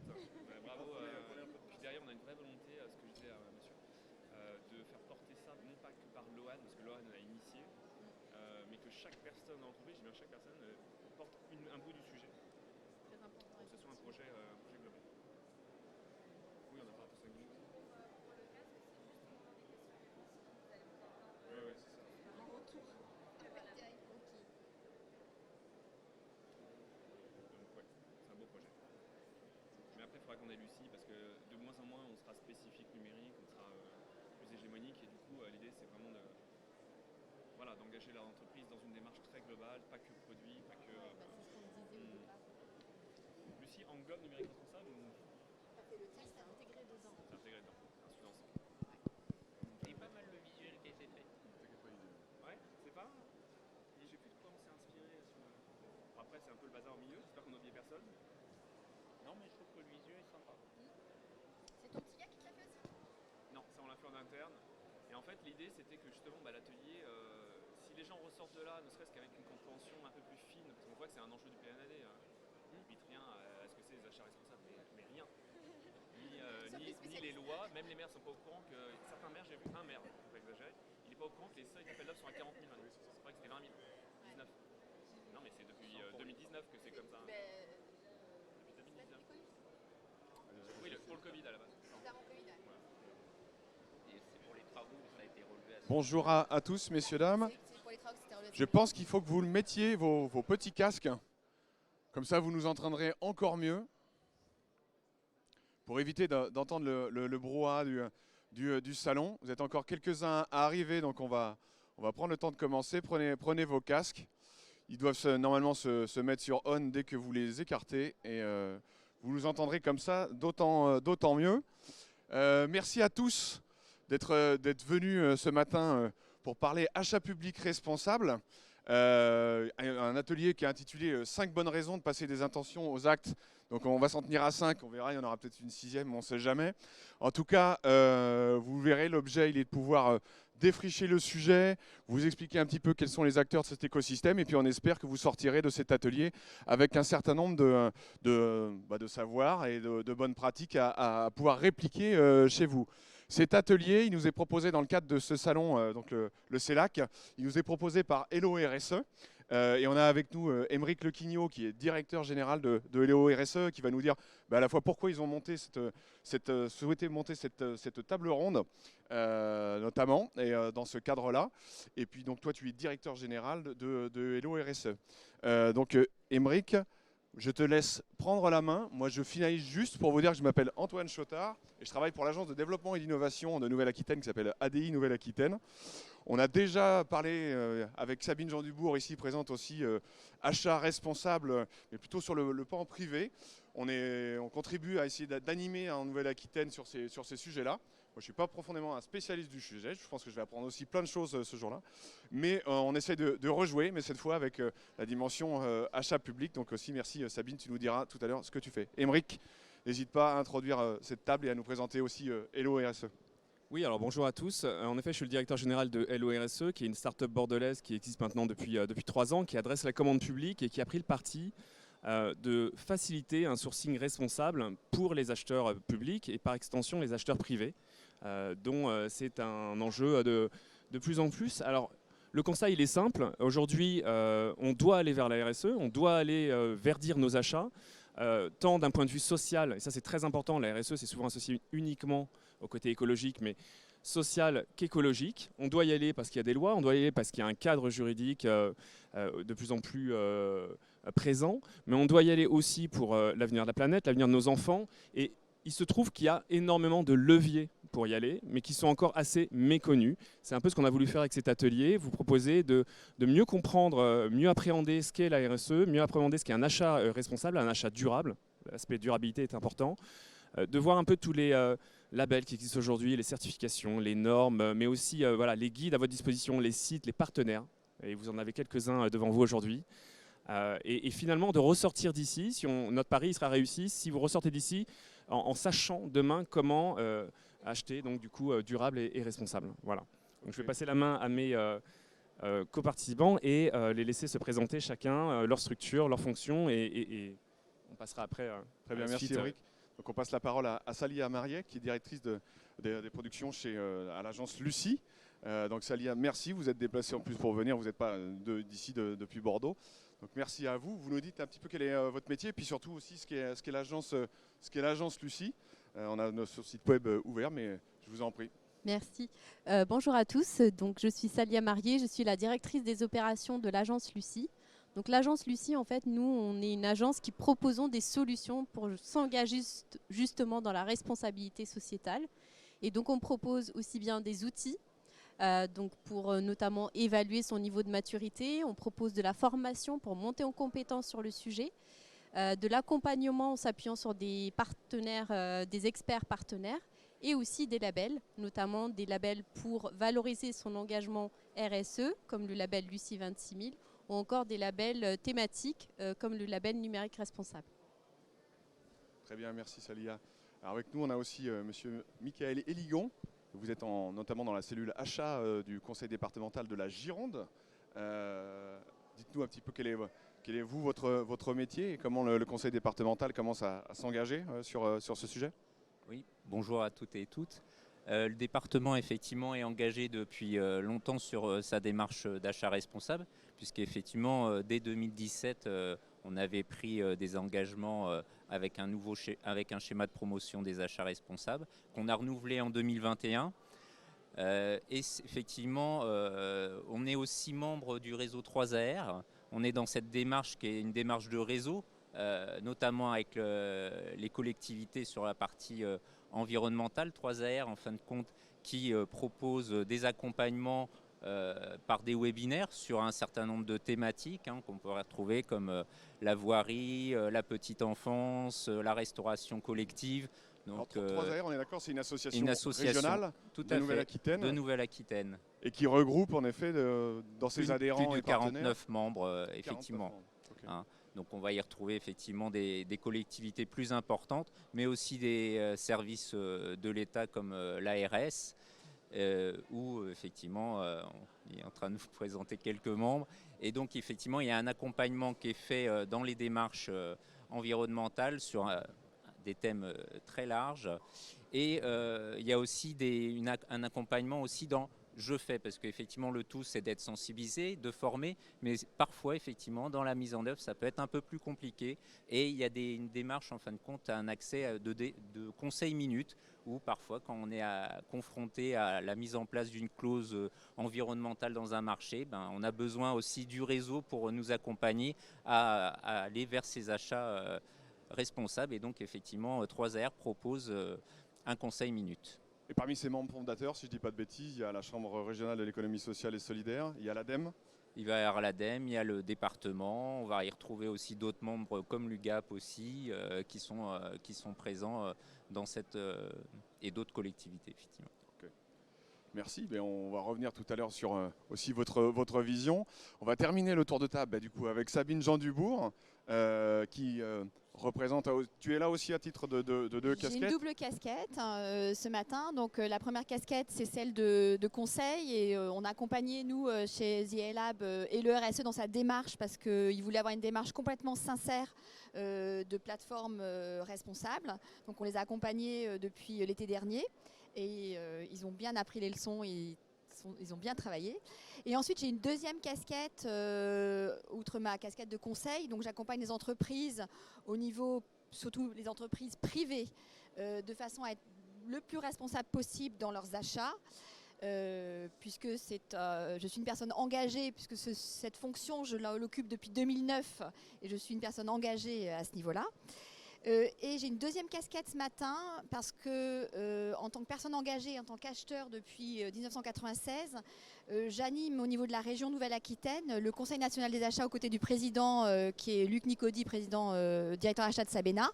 chouette. Bravo. Puis derrière, on a une vraie volonté, ce que je disais à monsieur, de faire porter ça, non pas que par Lohan, parce que Lohan a initié, mais que chaque personne dans l'entreprise, je dis bien chaque personne, porte un bout du sujet. Très important. Pour que ce soit un projet global. Oui, on a pas tous 5 minutes. Pour le casque, c'est juste au moment des questions. Vous allez pouvoir Oui, c'est ça. en retour. Donc, ouais, c'est un beau projet. Mais après, il faudra qu'on ait Lucie, parce que de moins en moins, on sera spécifique numérique, on sera plus hégémonique, et du coup, l'idée, c'est vraiment d'engager l'entreprise dans une démarche très globale, pas que produit, pas que... c'est ce qu'on disait au départ. Lucie englobe numérique responsable ou... C'est intégré dedans. C'est intégré dedans, un sous-ensemble. C'est pas mal le visuel qui a été fait. Ouais, c'est pas... Et j'ai plus de quoi on s'est inspiré sur... Bon, après, c'est un peu le bazar au milieu, j'espère qu'on n'a oublié personne. Non, mais je trouve que le visuel est sympa. C'est ton petit gars qui te l'a fait aussi? Non, ça on l'a fait en interne. Et en fait, l'idée c'était que justement, l'atelier, si les gens ressortent de là, ne serait-ce qu'avec une compréhension un peu plus fine, parce qu'on voit que c'est un enjeu du PNAD, vite rien à ce que c'est les achats responsables, mais rien. Ni les lois, même les maires ne sont pas au courant que certains maires, j'ai vu un maire, il ne faut pas exagérer, il n'est pas au courant que les seuils d'appel d'offres sont à 40 000 maintenant. C'est vrai que c'était 20 000, 19. Non, mais c'est depuis 2019 que c'est comme ça. Depuis 2019. Oui, pour le Covid à la base. C'est avant Covid. Et c'est pour les travaux où ça a été relevé à Bonjour à tous, messieurs, dames. C'est pour les travaux que c'était relevé. Je pense qu'il faut que vous mettiez vos petits casques. Comme ça, vous nous entraînerez encore mieux. Pour éviter d'entendre le brouhaha du salon. Vous êtes encore quelques-uns à arriver, donc on va prendre le temps de commencer. Prenez vos casques. Ils doivent normalement se mettre sur on dès que vous les écartez. Et vous nous entendrez comme ça, d'autant mieux. Merci à tous d'être venus ce matin pour parler achat public responsable. Un atelier qui est intitulé 5 bonnes raisons de passer des intentions aux actes. Donc on va s'en tenir à 5, on verra, il y en aura peut-être une 6e, on ne sait jamais. En tout cas, vous verrez, l'objet il est de pouvoir défricher le sujet, vous expliquer un petit peu quels sont les acteurs de cet écosystème, et puis on espère que vous sortirez de cet atelier avec un certain nombre de savoirs et de bonnes pratiques à pouvoir répliquer chez vous. Cet atelier, il nous est proposé dans le cadre de ce salon, donc le CELAC, il nous est proposé par Hello RSE. Et on a avec nous Émeric Lequignot, qui est directeur général de Hello RSE, qui va nous dire à la fois pourquoi ils ont monté souhaité monter cette table ronde, notamment, et dans ce cadre-là. Et puis donc toi, tu es directeur général de Hello RSE. Donc Émeric, je te laisse prendre la main. Moi, je finalise juste pour vous dire que je m'appelle Antoine Chotard et je travaille pour l'agence de développement et d'innovation de Nouvelle-Aquitaine qui s'appelle ADI Nouvelle-Aquitaine. On a déjà parlé avec Sabine Jean Dubourg, ici présente aussi, achat responsable, mais plutôt sur le pan privé. On contribue à essayer d'animer en Nouvelle-Aquitaine sur ces sujets-là. Moi, je ne suis pas profondément un spécialiste du sujet, je pense que je vais apprendre aussi plein de choses ce jour-là. Mais on essaie de rejouer, mais cette fois avec la dimension achat public. Donc aussi, merci Sabine, tu nous diras tout à l'heure ce que tu fais. Émeric, n'hésite pas à introduire cette table et à nous présenter aussi Hello RSE. Oui, alors bonjour à tous. En effet, je suis le directeur général de Hello RSE, qui est une start-up bordelaise qui existe maintenant depuis 3 ans, qui adresse la commande publique et qui a pris le parti de faciliter un sourcing responsable pour les acheteurs publics et par extension les acheteurs privés, dont c'est un enjeu de plus en plus. Alors, le constat, il est simple. Aujourd'hui, on doit aller vers la RSE, on doit aller verdir nos achats, tant d'un point de vue social, et ça c'est très important, la RSE c'est souvent associé uniquement au côté écologique, mais social qu'écologique. On doit y aller parce qu'il y a des lois, on doit y aller parce qu'il y a un cadre juridique de plus en plus présent, mais on doit y aller aussi pour l'avenir de la planète, l'avenir de nos enfants, et il se trouve qu'il y a énormément de leviers pour y aller, mais qui sont encore assez méconnus. C'est un peu ce qu'on a voulu faire avec cet atelier, vous proposer de mieux comprendre, mieux appréhender ce qu'est la RSE, mieux appréhender ce qu'est un achat responsable, un achat durable, l'aspect durabilité est important, de voir un peu tous les labels qui existent aujourd'hui, les certifications, les normes, mais aussi voilà, les guides à votre disposition, les sites, les partenaires, et vous en avez quelques-uns devant vous aujourd'hui. Et finalement de ressortir d'ici, si notre pari il sera réussi, si vous ressortez d'ici en sachant demain comment acheter donc, du coup, durable et responsable. Voilà. Donc, je vais passer la main à mes coparticipants et les laisser se présenter chacun, leur structure, leur fonction et on passera après. Très bien, merci Émeric. Donc on passe la parole à Salia Mariet, qui est directrice des productions à l'agence Lucie. Donc Salia, merci, vous êtes déplacée en plus pour venir, vous n'êtes pas d'ici depuis Bordeaux. Donc merci à vous. Vous nous dites un petit peu quel est votre métier, et puis surtout aussi ce qu'est l'agence Lucie. On a notre site web ouvert, mais je vous en prie. Merci. Bonjour à tous. Donc, je suis Salia Mariet, je suis la directrice des opérations de l'agence Lucie. Donc, l'agence Lucie, en fait, nous, on est une agence qui proposons des solutions pour s'engager justement dans la responsabilité sociétale. Et donc, on propose aussi bien des outils, donc pour notamment évaluer son niveau de maturité. On propose de la formation pour monter en compétence sur le sujet, de l'accompagnement en s'appuyant sur des partenaires, des experts partenaires, et aussi des labels, notamment des labels pour valoriser son engagement RSE, comme le label Lucie 26000, ou encore des labels thématiques, comme le label numérique responsable. Très bien, merci Salia. Alors avec nous, on a aussi monsieur Michael Eligon. Vous êtes notamment dans la cellule achat du conseil départemental de la Gironde. Dites-nous un petit peu quel est votre métier et comment le conseil départemental commence à s'engager sur ce sujet. Oui, bonjour à toutes et toutes. Le département effectivement est engagé depuis longtemps sur sa démarche d'achat responsable, puisqu'effectivement dès 2017 on avait pris des engagements avec un schéma de promotion des achats responsables qu'on a renouvelé en 2021. Effectivement, on est aussi membre du réseau 3AR. On est dans cette démarche qui est une démarche de réseau, notamment avec les collectivités sur la partie environnementale. 3AR, en fin de compte, qui propose des accompagnements par des webinaires sur un certain nombre de thématiques qu'on pourrait retrouver comme la voirie, la petite enfance, la restauration collective. Donc, 3AR, on est d'accord, c'est une association régionale de Nouvelle-Aquitaine. Et qui regroupe en effet dans ses adhérents plus de et partenaires 49 membres, effectivement. 49 membres. Okay. Donc on va y retrouver effectivement des collectivités plus importantes, mais aussi des services de l'État comme l'ARS, où effectivement on est en train de vous présenter quelques membres. Et donc effectivement il y a un accompagnement qui est fait dans les démarches environnementales sur des thèmes très larges. Et il y a aussi un accompagnement aussi dans je fais, parce qu'effectivement le tout c'est d'être sensibilisé, de former, mais parfois effectivement dans la mise en œuvre ça peut être un peu plus compliqué, et il y a une démarche en fin de compte à un accès de conseils minutes, où parfois quand on est confronté à la mise en place d'une clause environnementale dans un marché, on a besoin aussi du réseau pour nous accompagner à aller vers ces achats responsables, et donc effectivement 3AR propose un conseil minute. Et parmi ses membres fondateurs, si je ne dis pas de bêtises, il y a la Chambre régionale de l'économie sociale et solidaire, il y a l'ADEME. Il va y avoir l'ADEME, il y a le département, on va y retrouver aussi d'autres membres comme l'UGAP aussi, qui sont présents dans cette et d'autres collectivités effectivement. Okay. Merci, on va revenir tout à l'heure sur aussi votre vision. On va terminer le tour de table du coup avec Sabine Jean Dubourg, qui représente. Tu es là aussi à titre de deux casquettes. J'ai une double casquette ce matin. Donc la première casquette, c'est celle de conseil, et on a accompagné nous chez The Lab et le RSE dans sa démarche, parce qu'ils voulaient avoir une démarche complètement sincère de plateforme responsable. Donc on les a accompagnés depuis l'été dernier, et ils ont bien appris les leçons. Ils ont bien travaillé. Et ensuite, j'ai une deuxième casquette, outre ma casquette de conseil. Donc, j'accompagne les entreprises au niveau, surtout les entreprises privées, de façon à être le plus responsable possible dans leurs achats. Puisque je suis une personne engagée, puisque cette fonction, je l'occupe depuis 2009, et je suis une personne engagée à ce niveau-là. Et j'ai une deuxième casquette ce matin parce que en tant que personne engagée, en tant qu'acheteur depuis 1996, j'anime au niveau de la région Nouvelle-Aquitaine le Conseil national des achats aux côtés du président qui est Luc Nicody, président directeur achat de Sabena.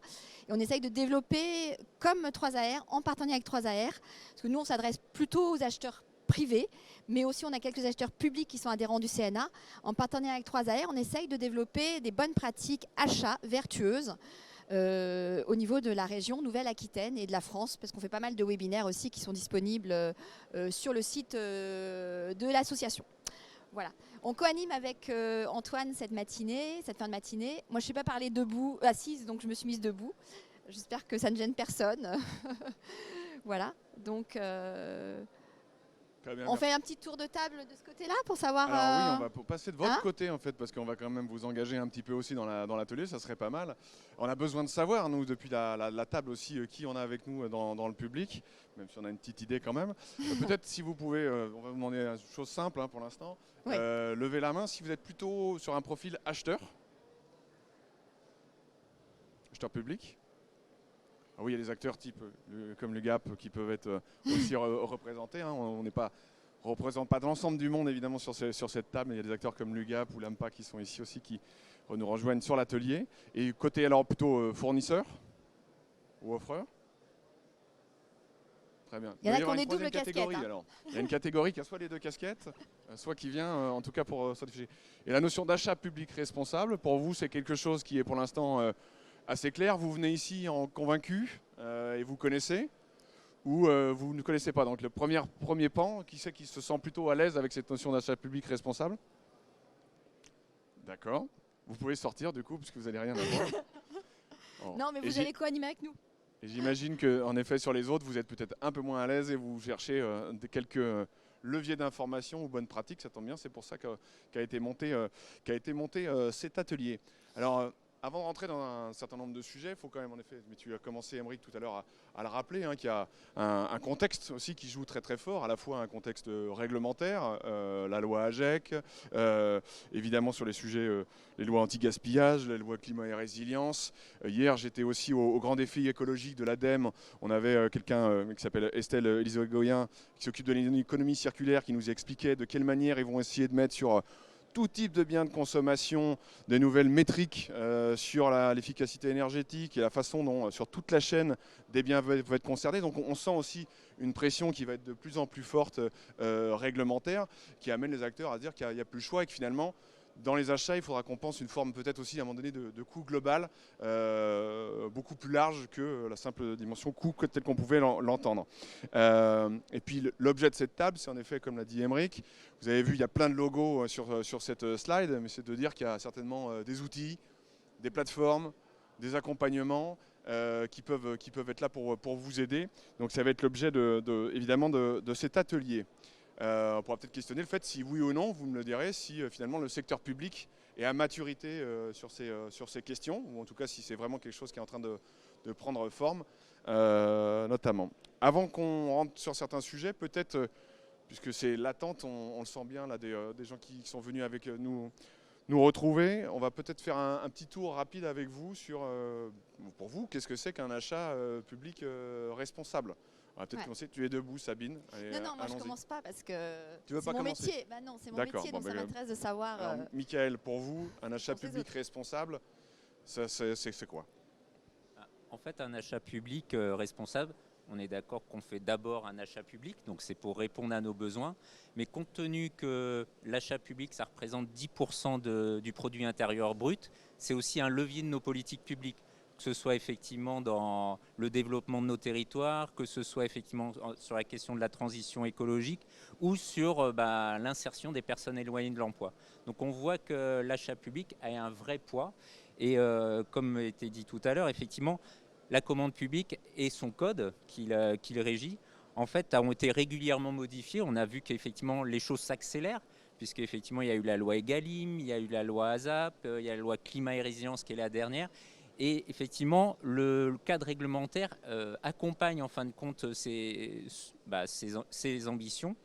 Et on essaye de développer comme 3AR, en partenariat avec 3AR, parce que nous on s'adresse plutôt aux acheteurs privés, mais aussi on a quelques acheteurs publics qui sont adhérents du CNA. En partenariat avec 3AR, on essaye de développer des bonnes pratiques achats vertueuses au niveau de la région Nouvelle-Aquitaine et de la France, parce qu'on fait pas mal de webinaires aussi qui sont disponibles sur le site de l'association. Voilà. On co-anime avec Antoine cette fin de matinée. Moi, je ne sais pas parler debout, assise, donc je me suis mise debout. J'espère que ça ne gêne personne. Voilà, donc Très bien, on merci. fait un petit tour de table de ce côté-là pour savoir... Alors oui, on va passer de votre hein côté en fait, parce qu'on va quand même vous engager un petit peu aussi dans l'atelier, ça serait pas mal. On a besoin de savoir, nous, depuis la table aussi, qui on a avec nous dans le public, même si on a une petite idée quand même. Peut-être si vous pouvez, on va vous demander une chose simple pour l'instant, Oui. levez la main si vous êtes plutôt sur un profil acheteur public. Ah oui, il y a des acteurs type comme le Gap qui peuvent être aussi représentés. Hein. On n'est pas représente pas l'ensemble du monde évidemment sur cette table, mais il y a des acteurs comme l'UGAP ou l'AMPA qui sont ici aussi qui nous rejoignent sur l'atelier. Et côté alors plutôt fournisseur ou offreur. Très bien. Il y en a doit qui ont avoir des une troisième doubles casquettes, catégorie, hein. alors. Il y a une catégorie qui a soit les deux casquettes, soit qui vient en tout cas pour certifier. Et la notion d'achat public responsable, pour vous c'est quelque chose qui est pour l'instant assez clair. Vous venez ici en convaincu et vous connaissez, ou vous ne connaissez pas. Donc le premier pan, qui c'est qui se sent plutôt à l'aise avec cette notion d'achat public responsable? D'accord. Vous pouvez sortir du coup, parce que vous n'allez rien avoir. Bon. Non, mais vous allez co-animer avec nous. Et j'imagine qu'en effet, sur les autres, vous êtes peut-être un peu moins à l'aise et vous cherchez quelques leviers d'information ou bonnes pratiques. Ça tombe bien, c'est pour ça qu'a été monté cet atelier. Alors, avant de rentrer dans un certain nombre de sujets, il faut quand même, en effet, mais tu as commencé, Aymeric, tout à l'heure à le rappeler, hein, qu'il y a un contexte aussi qui joue très très fort, à la fois un contexte réglementaire, la loi AGEC, évidemment sur les sujets, les lois anti-gaspillage, les lois climat et résilience. Hier, j'étais aussi au grand défi écologique de l'ADEME. On avait quelqu'un qui s'appelle Estelle Elisabeth-Goyen, qui s'occupe de l'économie circulaire, qui nous expliquait de quelle manière ils vont essayer de mettre sur tout type de biens de consommation, des nouvelles métriques sur l'efficacité énergétique et la façon dont, sur toute la chaîne, des biens vont être concernés. Donc on sent aussi une pression qui va être de plus en plus forte réglementaire, qui amène les acteurs à se dire qu'il n'y a plus le choix et que finalement, dans les achats, il faudra qu'on pense une forme peut-être aussi à un moment donné de coût global beaucoup plus large que la simple dimension coût tel qu'on pouvait l'entendre. Et puis l'objet de cette table, c'est en effet, comme l'a dit Aymeric, vous avez vu, il y a plein de logos sur cette slide, mais c'est de dire qu'il y a certainement des outils, des plateformes, des accompagnements qui peuvent être là pour vous aider. Donc ça va être l'objet évidemment de cet atelier. On pourra peut-être questionner le fait si oui ou non, vous me le direz, si finalement le secteur public est à maturité sur ces questions, ou en tout cas si c'est vraiment quelque chose qui est en train de prendre forme, notamment. Avant qu'on rentre sur certains sujets, peut-être, puisque c'est l'attente, on le sent bien, là, des gens qui sont venus avec nous retrouver, on va peut-être faire un petit tour rapide avec vous sur, pour vous, qu'est-ce que c'est qu'un achat public responsable? On va peut-être commencer. Tu es debout, Sabine. Allez, Non, moi je allons-y. commence pas parce que Tu veux c'est pas mon commencer? métier. Bah non, c'est mon D'accord, métier, bon, donc ça bah, m'intéresse de savoir. Alors, Michael, pour vous, un achat pour les public autres. responsable, c'est quoi? En fait, un achat public responsable, on est d'accord qu'on fait d'abord un achat public, donc c'est pour répondre à nos besoins. Mais compte tenu que l'achat public, ça représente 10% du produit intérieur brut, c'est aussi un levier de nos politiques publiques. Que ce soit effectivement dans le développement de nos territoires, que ce soit effectivement sur la question de la transition écologique ou sur l'insertion des personnes éloignées de l'emploi. Donc on voit que l'achat public a un vrai poids et comme a été dit tout à l'heure, effectivement, la commande publique et son code qui le régit, en fait, ont été régulièrement modifiés. On a vu qu'effectivement les choses s'accélèrent, puisqu'effectivement il y a eu la loi Egalim, il y a eu la loi ASAP, il y a la loi climat et résilience qui est la dernière. Et effectivement, le cadre réglementaire accompagne en fin de compte ces ambitions.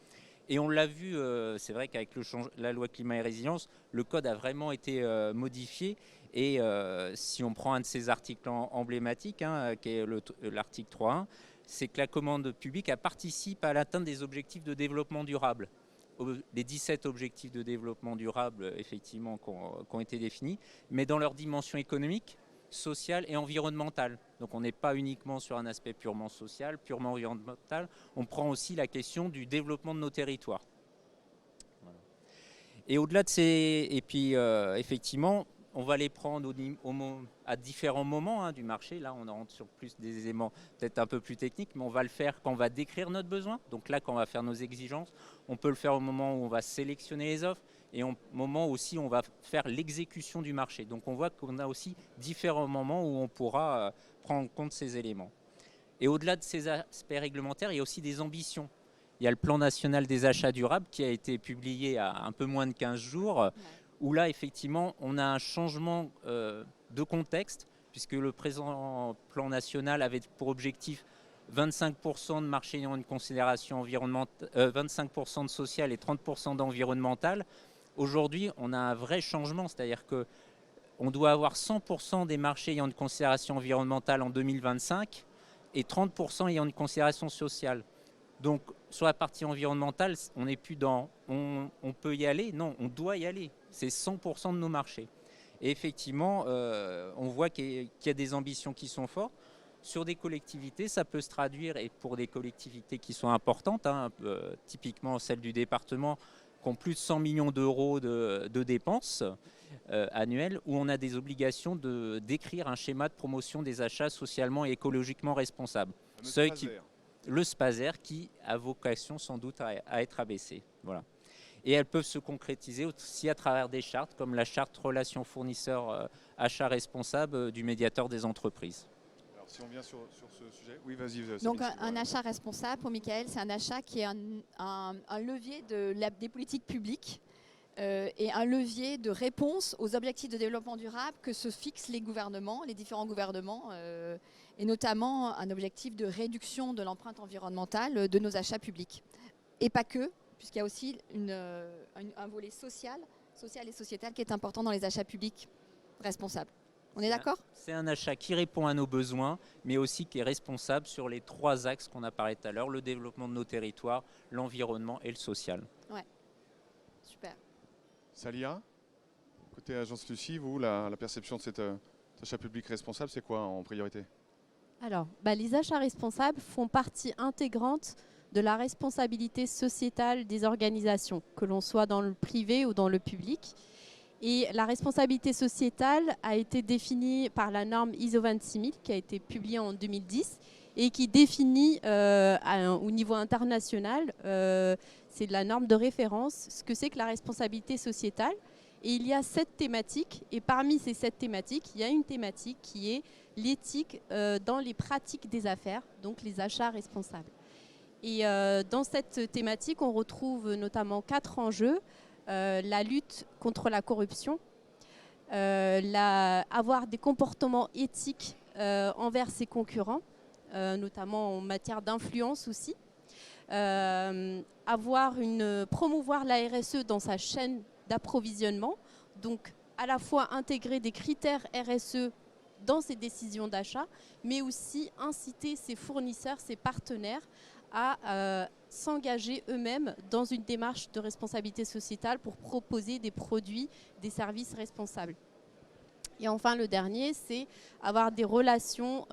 Et on l'a vu, c'est vrai qu'avec la loi climat et résilience, le code a vraiment été modifié. Et si on prend un de ces articles emblématiques, qui est l'article 3.1, c'est que la commande publique participe à l'atteinte des objectifs de développement durable. Les 17 objectifs de développement durable, effectivement, qui ont été définis, mais dans leur dimension économique, sociale et environnementale. Donc on n'est pas uniquement sur un aspect purement social, purement environnemental, on prend aussi la question du développement de nos territoires. Voilà. Et au-delà de ces... Et puis effectivement, on va les prendre à différents moments du marché. Là, on rentre sur plus des éléments peut-être un peu plus techniques, mais on va le faire quand on va décrire notre besoin. Donc là, quand on va faire nos exigences, on peut le faire au moment où on va sélectionner les offres. et au moment aussi où on va faire l'exécution du marché. Donc on voit qu'on a aussi différents moments où on pourra prendre en compte ces éléments. Et au-delà de ces aspects réglementaires, il y a aussi des ambitions. Il y a le plan national des achats durables qui a été publié il y a un peu moins de 15 jours, où là, effectivement, on a un changement de contexte, puisque le présent plan national avait pour objectif 25% de marché ayant une considération environnementale, 25% de social et 30% d'environnemental. Aujourd'hui, on a un vrai changement, c'est-à-dire qu'on doit avoir 100% des marchés ayant une considération environnementale en 2025 et 30% ayant une considération sociale. Donc, sur la partie environnementale, on n'est plus dans on peut y aller, non, on doit y aller. C'est 100% de nos marchés. Et effectivement, on voit qu'il y a des ambitions qui sont fortes. Sur des collectivités, ça peut se traduire, et pour des collectivités qui sont importantes, typiquement celles du département, qui ont plus de 100 millions d'euros de dépenses annuelles, où on a des obligations d'écrire un schéma de promotion des achats socialement et écologiquement responsables. Le SPASER qui a vocation sans doute à être abaissé. Voilà. Et elles peuvent se concrétiser aussi à travers des chartes, comme la charte relations fournisseurs achats responsables du médiateur des entreprises. Alors si on vient sur ce sujet, oui vas-y. Donc un achat responsable, pour Michael, c'est un achat qui est un levier des politiques publiques et un levier de réponse aux objectifs de développement durable que se fixent les gouvernements, les différents gouvernements, et notamment un objectif de réduction de l'empreinte environnementale de nos achats publics. Et pas que, puisqu'il y a aussi un volet social et sociétal qui est important dans les achats publics responsables. On est d'accord ? C'est un achat qui répond à nos besoins, mais aussi qui est responsable sur les 3 axes qu'on a parlé tout à l'heure, le développement de nos territoires, l'environnement et le social. Ouais, super. Salia, côté Agence Lucie, vous, la perception de cet achat public responsable, c'est quoi en priorité ? Alors, les achats responsables font partie intégrante de la responsabilité sociétale des organisations, que l'on soit dans le privé ou dans le public. Et la responsabilité sociétale a été définie par la norme ISO 26000 qui a été publiée en 2010 et qui définit au niveau international, c'est la norme de référence, ce que c'est que la responsabilité sociétale. Et il y a 7 thématiques, et parmi ces 7 thématiques, il y a une thématique qui est l'éthique dans les pratiques des affaires, donc les achats responsables. Et dans cette thématique, on retrouve notamment 4 enjeux. La lutte contre la corruption, avoir des comportements éthiques envers ses concurrents, notamment en matière d'influence aussi, promouvoir la RSE dans sa chaîne d'approvisionnement, donc à la fois intégrer des critères RSE dans ses décisions d'achat, mais aussi inciter ses fournisseurs, ses partenaires à s'engager eux-mêmes dans une démarche de responsabilité sociétale pour proposer des produits, des services responsables. Et enfin, le dernier, c'est avoir des relations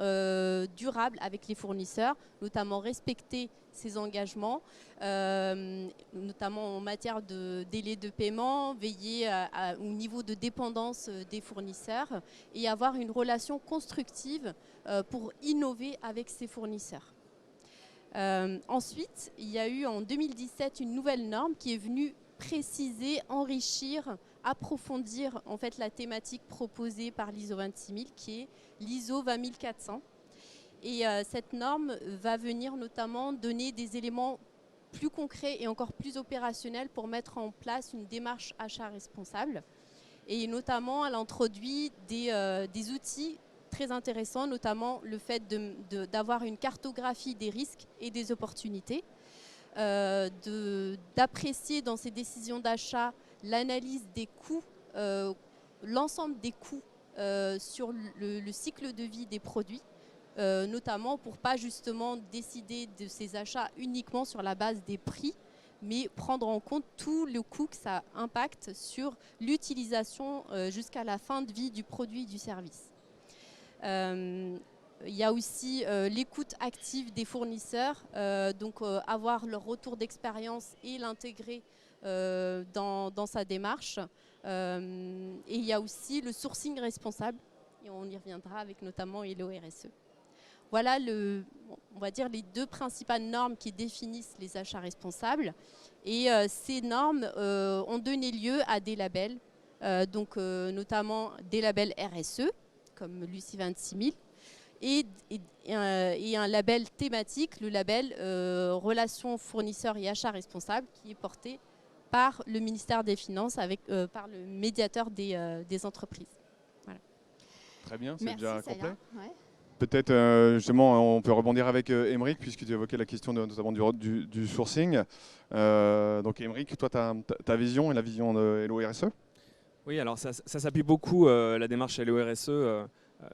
durables avec les fournisseurs, notamment respecter ses engagements, notamment en matière de délai de paiement, veiller au niveau de dépendance des fournisseurs et avoir une relation constructive pour innover avec ses fournisseurs. Ensuite, il y a eu en 2017 une nouvelle norme qui est venue préciser, enrichir, approfondir en fait la thématique proposée par l'ISO 26000 qui est l'ISO 20400. Et cette norme va venir notamment donner des éléments plus concrets et encore plus opérationnels pour mettre en place une démarche achat responsable. Et notamment, elle introduit des outils très intéressants, notamment le fait d'avoir une cartographie des risques et des opportunités, d'apprécier dans ces décisions d'achat l'analyse des coûts, l'ensemble des coûts sur le cycle de vie des produits, notamment pour pas justement décider de ces achats uniquement sur la base des prix, mais prendre en compte tout le coût que ça impacte sur l'utilisation jusqu'à la fin de vie du produit et du service. Il y a aussi l'écoute active des fournisseurs, donc avoir leur retour d'expérience et l'intégrer dans sa démarche. Et il y a aussi le sourcing responsable, et on y reviendra avec notamment Hello RSE. Voilà on va dire les deux principales normes qui définissent les achats responsables. Et ces normes ont donné lieu à des labels, notamment des labels RSE, comme Lucie 26000, et un label thématique, le label Relations fournisseurs et achats responsables, qui est porté par le ministère des Finances, par le médiateur des entreprises. Voilà. Très bien, c'est Merci, déjà Saya. complet. Ouais. Peut-être justement, on peut rebondir avec Émeric, puisque tu évoquais la question notamment du sourcing. Donc Émeric, toi, ta vision et la vision de Hello RSE? Oui, alors ça s'appuie beaucoup, la démarche Hello RSE,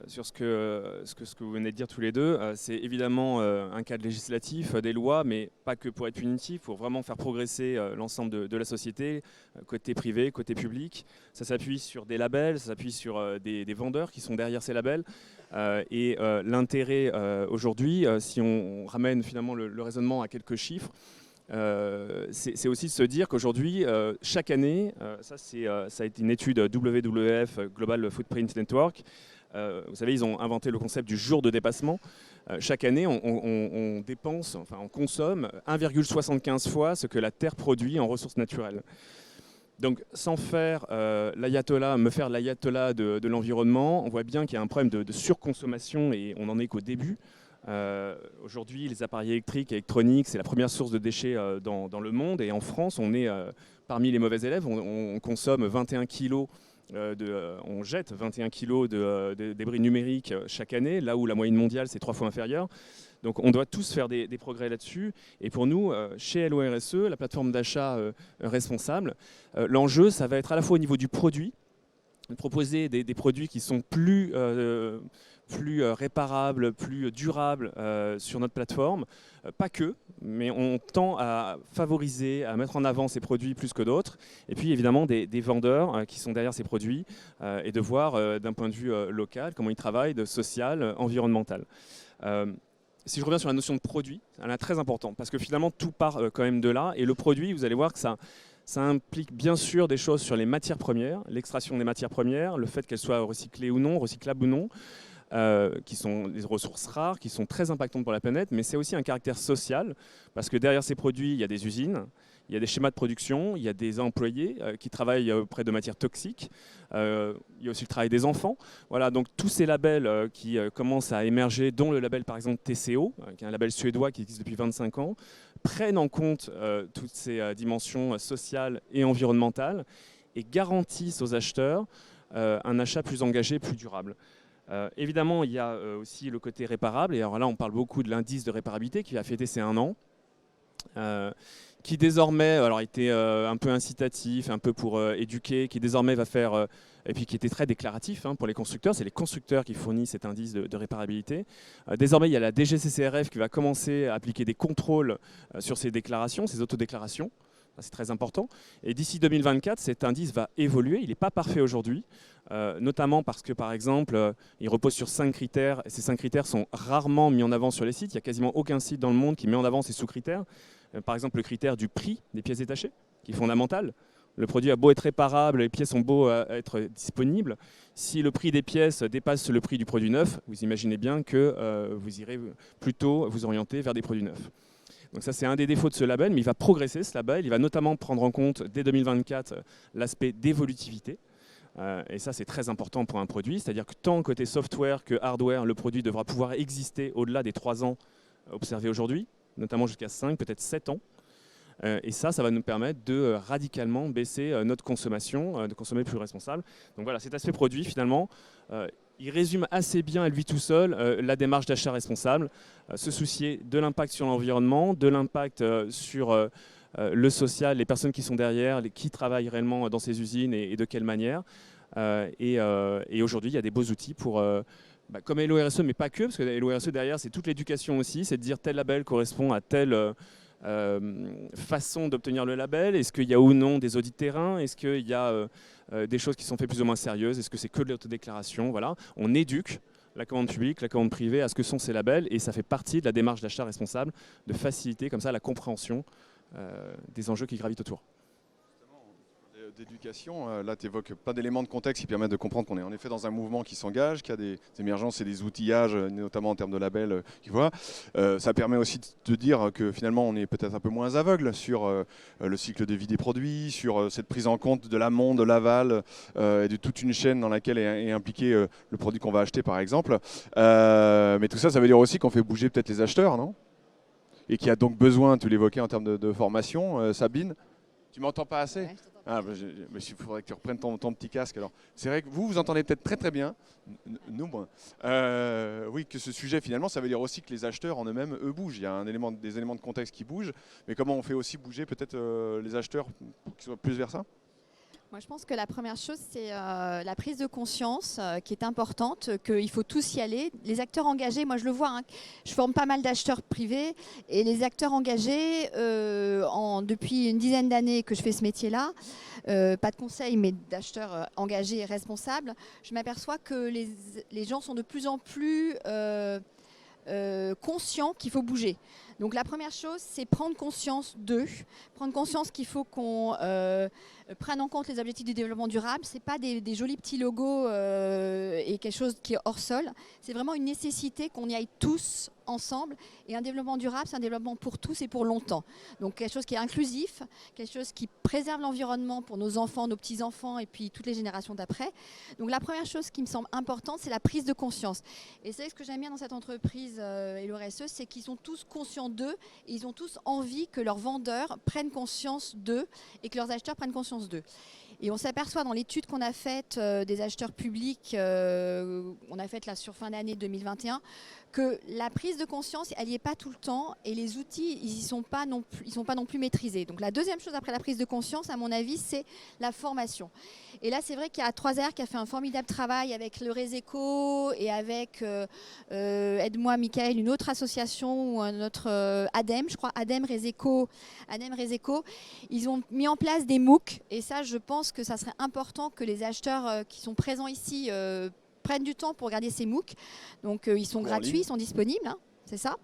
sur ce que vous venez de dire tous les deux. C'est évidemment un cadre législatif, des lois, mais pas que pour être punitif, pour vraiment faire progresser l'ensemble de la société, côté privé, côté public. Ça s'appuie sur des labels, ça s'appuie sur des vendeurs qui sont derrière ces labels. Et l'intérêt aujourd'hui, si on ramène finalement le raisonnement à quelques chiffres, c'est aussi de se dire qu'aujourd'hui, chaque année, ça a été une étude WWF, Global Footprint Network. Vous savez, ils ont inventé le concept du jour de dépassement. Chaque année, on dépense, enfin on consomme 1,75 fois ce que la Terre produit en ressources naturelles. Donc sans faire l'ayatollah de l'environnement, on voit bien qu'il y a un problème de surconsommation et on n'en est qu'au début. Aujourd'hui, les appareils électriques et électroniques, c'est la première source de déchets dans le monde. Et en France, on est parmi les mauvais élèves. On consomme 21 kilos, on jette 21 kilos de débris numériques chaque année, là où la moyenne mondiale, c'est 3 fois inférieure. Donc on doit tous faire des progrès là-dessus. Et pour nous, chez Hello RSE, la plateforme d'achat responsable, l'enjeu, ça va être à la fois au niveau du produit, de proposer des produits qui sont plus réparables, plus durables sur notre plateforme. Pas que, mais on tend à favoriser, à mettre en avant ces produits plus que d'autres. Et puis évidemment des vendeurs qui sont derrière ces produits et de voir d'un point de vue local comment ils travaillent, de social, environnemental. Si je reviens sur la notion de produit, elle est très importante parce que finalement tout part quand même de là. Et le produit, vous allez voir que ça implique bien sûr des choses sur les matières premières, l'extraction des matières premières, le fait qu'elles soient recyclées ou non, recyclables ou non, qui sont des ressources rares, qui sont très impactantes pour la planète, mais c'est aussi un caractère social, parce que derrière ces produits, il y a des usines, il y a des schémas de production, il y a des employés qui travaillent auprès de matières toxiques, il y a aussi le travail des enfants. Voilà, donc tous ces labels qui commencent à émerger, dont le label par exemple TCO, qui est un label suédois qui existe depuis 25 ans, prennent en compte toutes ces dimensions sociales et environnementales et garantissent aux acheteurs un achat plus engagé, plus durable. Évidemment, il y a aussi le côté réparable, et alors là on parle beaucoup de l'indice de réparabilité qui a fêté ses 1 an, qui désormais était un peu incitatif, un peu pour éduquer, qui désormais va faire, et puis qui était très déclaratif pour les constructeurs, c'est les constructeurs qui fournissent cet indice de réparabilité. Désormais, il y a la DGCCRF qui va commencer à appliquer des contrôles sur ces déclarations, ces autodéclarations. C'est très important. Et d'ici 2024, cet indice va évoluer. Il n'est pas parfait aujourd'hui, notamment parce que, par exemple, il repose sur 5 critères. Et ces 5 critères sont rarement mis en avant sur les sites. Il n'y a quasiment aucun site dans le monde qui met en avant ces sous-critères. Par exemple, le critère du prix des pièces détachées, qui est fondamental. Le produit a beau être réparable, les pièces ont beau être disponibles. Si le prix des pièces dépasse le prix du produit neuf, vous imaginez bien que vous irez plutôt vous orienter vers des produits neufs. Donc ça, c'est un des défauts de ce label, mais il va progresser, ce label. Il va notamment prendre en compte, dès 2024, l'aspect d'évolutivité. Et ça, c'est très important pour un produit. C'est-à-dire que tant côté software que hardware, le produit devra pouvoir exister au-delà des 3 ans observés aujourd'hui, notamment jusqu'à 5, peut-être 7 ans. Et ça va nous permettre de radicalement baisser notre consommation, de consommer plus responsable. Donc voilà, cet aspect produit, finalement, il résume assez bien à lui tout seul la démarche d'achat responsable, se soucier de l'impact sur l'environnement, de l'impact sur le social, les personnes qui sont derrière, qui travaillent réellement dans ces usines et de quelle manière. Et aujourd'hui, il y a des beaux outils pour, comme Hello RSE, mais pas que, parce que Hello RSE derrière, c'est toute l'éducation aussi, c'est de dire tel label correspond à telle façon d'obtenir le label. Est-ce qu'il y a ou non des audits de terrain? Est-ce qu'il y a des choses qui sont faites plus ou moins sérieuses? Est-ce que c'est que de l'autodéclaration? Voilà. On éduque la commande publique, la commande privée à ce que sont ces labels, et ça fait partie de la démarche d'achat responsable, de faciliter comme ça la compréhension des enjeux qui gravitent autour. d'éducation. Là, tu évoques plein d'éléments de contexte qui permettent de comprendre qu'on est en effet dans un mouvement qui s'engage, qu'il y a des émergences et des outillages, notamment en termes de labels. Ça permet aussi de dire que finalement, on est peut-être un peu moins aveugle sur le cycle de vie des produits, sur cette prise en compte de l'amont, de l'aval, et de toute une chaîne dans laquelle est impliqué le produit qu'on va acheter, par exemple. Mais tout ça, ça veut dire aussi qu'on fait bouger peut-être les acheteurs, non ? Et qui a donc besoin, tu l'évoquais en termes de formation, Sabine. Tu m'entends pas assez ? Ouais, je t'entends pas. Mais il faudrait que tu reprennes ton petit casque. Alors, c'est vrai que vous entendez peut-être très très bien, nous moins. Oui, que ce sujet finalement, ça veut dire aussi que les acheteurs en eux-mêmes, eux bougent. Il y a des éléments de contexte qui bougent, mais comment on fait aussi bouger peut-être les acheteurs pour qu'ils soient plus vers ça ? Moi, je pense que la première chose, c'est la prise de conscience qui est importante, qu'il faut tous y aller. Les acteurs engagés, moi je le vois, hein, je forme pas mal d'acheteurs privés et les acteurs engagés, depuis une dizaine d'années que je fais ce métier-là, pas de conseils, mais d'acheteurs engagés et responsables, je m'aperçois que les gens sont de plus en plus conscients qu'il faut bouger. Donc la première chose, c'est prendre conscience prendre conscience qu'il faut qu'on prenne en compte les objectifs du développement durable. Ce n'est pas des jolis petits logos et quelque chose qui est hors sol. C'est vraiment une nécessité qu'on y aille tous ensemble. Et un développement durable, c'est un développement pour tous et pour longtemps. Donc quelque chose qui est inclusif, quelque chose qui préserve l'environnement pour nos enfants, nos petits-enfants et puis toutes les générations d'après. Donc la première chose qui me semble importante, c'est la prise de conscience. Et c'est ce que j'aime bien dans cette entreprise et le RSE, c'est qu'ils sont tous conscients d'eux et ils ont tous envie que leurs vendeurs prennent conscience d'eux et que leurs acheteurs prennent conscience d'eux. Et on s'aperçoit dans l'étude qu'on a faite des acheteurs publics, on a faite là sur fin d'année 2021, que la prise de conscience, elle n'y est pas tout le temps et les outils, ils sont pas non plus maîtrisés. Donc la deuxième chose après la prise de conscience, à mon avis, c'est la formation. Et là, c'est vrai qu'il y a 3R qui a fait un formidable travail avec le Reséco et avec, aide-moi Michael, une autre association ou un autre ADEME, je crois, ADEME Reséco. Ils ont mis en place des MOOC et ça, je pense que ça serait important que les acheteurs qui sont présents ici prennent du temps pour regarder ces MOOC. Donc ils sont gratuits, ils sont disponibles, hein, c'est ça.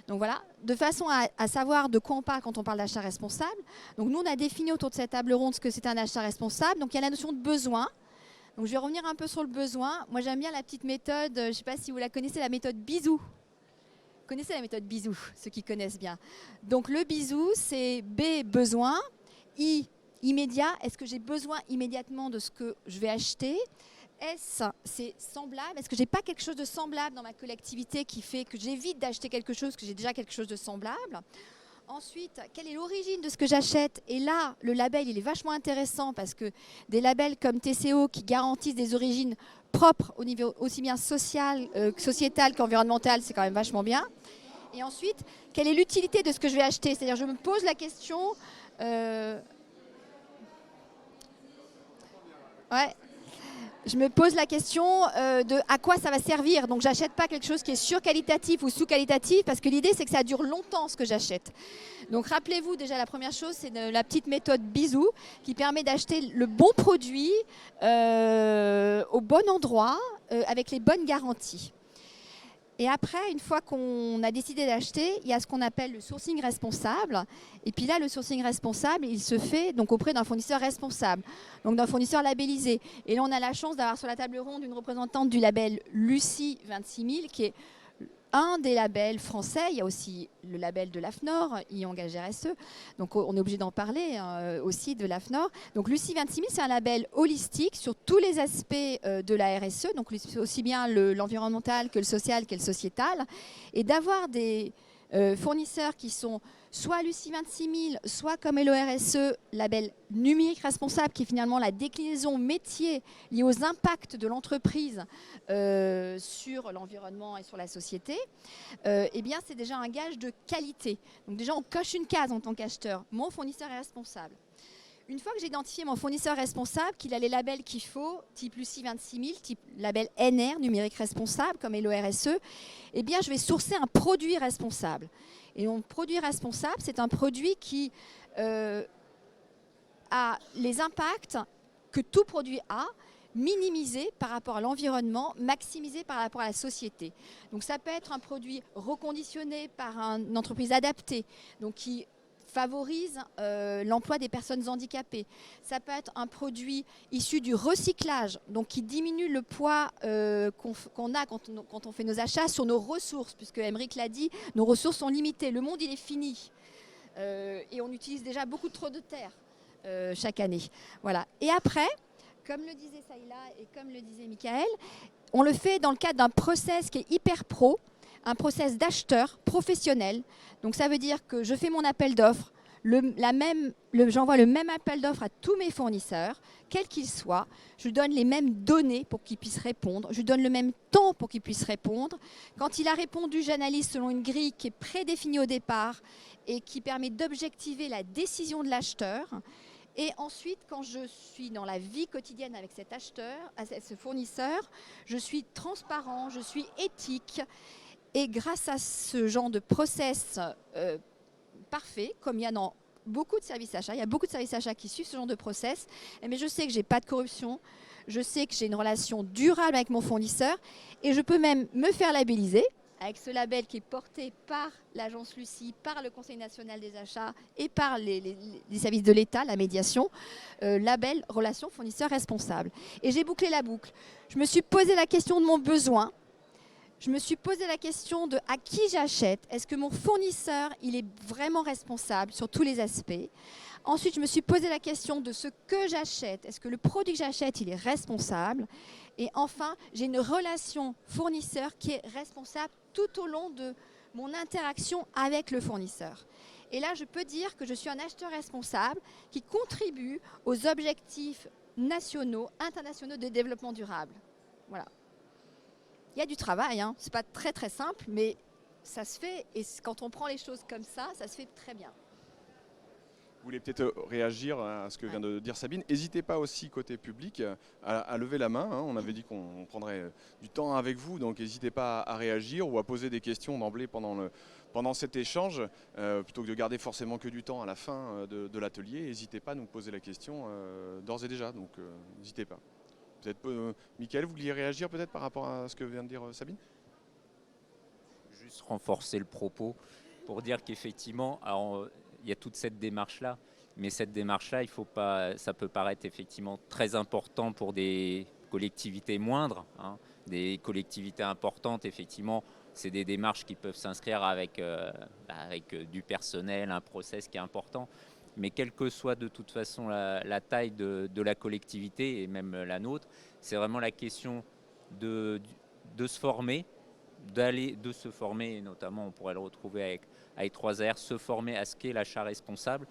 Donc voilà, de façon à savoir de quoi on parle quand on parle d'achat responsable. Donc nous, on a défini autour de cette table ronde ce que c'est un achat responsable. Donc il y a la notion de besoin. Donc je vais revenir un peu sur le besoin. Moi, j'aime bien la petite méthode, je ne sais pas si vous la connaissez, la méthode bisou. Vous connaissez la méthode bisou, ceux qui connaissent bien. Donc le bisou, c'est B, besoin, I, immédiat. Est-ce que j'ai besoin immédiatement de ce que je vais acheter ? S, c'est semblable. Est-ce que j'ai pas quelque chose de semblable dans ma collectivité qui fait que j'évite d'acheter quelque chose, que j'ai déjà quelque chose de semblable ? Ensuite, quelle est l'origine de ce que j'achète ? Et là, le label, il est vachement intéressant parce que des labels comme TCO qui garantissent des origines propres au niveau aussi bien social, sociétal qu'environnemental, c'est quand même vachement bien. Et ensuite, quelle est l'utilité de ce que je vais acheter ? C'est-à-dire, je me pose la question... Je me pose la question de à quoi ça va servir. Donc, j'achète pas quelque chose qui est surqualitatif ou sous-qualitatif parce que l'idée, c'est que ça dure longtemps ce que j'achète. Donc, rappelez-vous déjà la première chose, c'est la petite méthode bisou qui permet d'acheter le bon produit au bon endroit avec les bonnes garanties. Et après, une fois qu'on a décidé d'acheter, il y a ce qu'on appelle le sourcing responsable. Et puis là, le sourcing responsable, il se fait donc auprès d'un fournisseur responsable, donc d'un fournisseur labellisé. Et là, on a la chance d'avoir sur la table ronde une représentante du label Lucie 26000, qui est un des labels français. Il y a aussi le label de l'AFNOR, y-engage RSE. Donc on est obligé d'en parler aussi de l'AFNOR. Donc Lucie 26000, c'est un label holistique sur tous les aspects de la RSE, donc aussi bien l'environnemental que le social que le sociétal. Et d'avoir des fournisseurs qui sont soit Lucie 26000, soit comme Hello RSE, label numérique responsable, qui est finalement la déclinaison métier liée aux impacts de l'entreprise sur l'environnement et sur la société, eh bien c'est déjà un gage de qualité. Donc déjà on coche une case en tant qu'acheteur, mon fournisseur est responsable. Une fois que j'ai identifié mon fournisseur responsable, qu'il a les labels qu'il faut, type Lucie 26000, type label NR, numérique responsable, comme Hello RSE, eh bien je vais sourcer un produit responsable. Et mon produit responsable, c'est un produit qui a les impacts que tout produit a, minimisé par rapport à l'environnement, maximisé par rapport à la société. Donc ça peut être un produit reconditionné par une entreprise adaptée, donc qui favorise l'emploi des personnes handicapées. Ça peut être un produit issu du recyclage, donc qui diminue le poids qu'on a quand on fait nos achats sur nos ressources, puisque Aymeric l'a dit, nos ressources sont limitées, le monde il est fini. Et on utilise déjà beaucoup trop de terre chaque année. Voilà. Et après, comme le disait Saïla et comme le disait Michael, on le fait dans le cadre d'un process qui est hyper pro, un process d'acheteur professionnel. Donc ça veut dire que je fais mon appel d'offres, j'envoie le même appel d'offres à tous mes fournisseurs, quels qu'ils soient. Je lui donne les mêmes données pour qu'ils puissent répondre. Je lui donne le même temps pour qu'ils puissent répondre. Quand il a répondu, j'analyse selon une grille qui est prédéfinie au départ et qui permet d'objectiver la décision de l'acheteur. Et ensuite, quand je suis dans la vie quotidienne avec cet acheteur, ce fournisseur, je suis transparent, je suis éthique. Et grâce à ce genre de process parfait, comme il y a dans beaucoup de services achats, il y a beaucoup de services achats qui suivent ce genre de process, mais je sais que je n'ai pas de corruption, je sais que j'ai une relation durable avec mon fournisseur et je peux même me faire labelliser avec ce label qui est porté par l'agence Lucie, par le Conseil national des achats et par les services de l'État, la médiation, label relation fournisseur responsable. Et j'ai bouclé la boucle. Je me suis posé la question de mon besoin. Je me suis posé la question de à qui j'achète. Est-ce que mon fournisseur, il est vraiment responsable sur tous les aspects? Ensuite, je me suis posé la question de ce que j'achète. Est-ce que le produit que j'achète, il est responsable? Et enfin, j'ai une relation fournisseur qui est responsable tout au long de mon interaction avec le fournisseur. Et là, je peux dire que je suis un acheteur responsable qui contribue aux objectifs nationaux, internationaux de développement durable. Voilà. Il y a du travail, hein. Ce n'est pas très très simple, mais ça se fait. Et quand on prend les choses comme ça, ça se fait très bien. Vous voulez peut-être réagir à ce que vient de dire Sabine. N'hésitez pas aussi côté public à lever la main. Hein. On avait dit qu'on prendrait du temps avec vous, donc n'hésitez pas à réagir ou à poser des questions d'emblée pendant cet échange, plutôt que de garder forcément que du temps à la fin de l'atelier. N'hésitez pas à nous poser la question d'ores et déjà, donc n'hésitez pas. Peut-être, Michael, vous vouliez réagir peut-être par rapport à ce que vient de dire Sabine? Juste renforcer le propos pour dire qu'effectivement, il y a toute cette démarche-là, mais cette démarche-là, ça peut paraître effectivement très important pour des collectivités moindres, hein. Des collectivités importantes, effectivement, c'est des démarches qui peuvent s'inscrire avec du personnel, un process qui est important. Mais quelle que soit de toute façon la taille de la collectivité et même la nôtre, c'est vraiment la question de se former, de se former, et notamment on pourrait le retrouver avec 3R, se former à ce qu'est l'achat responsable,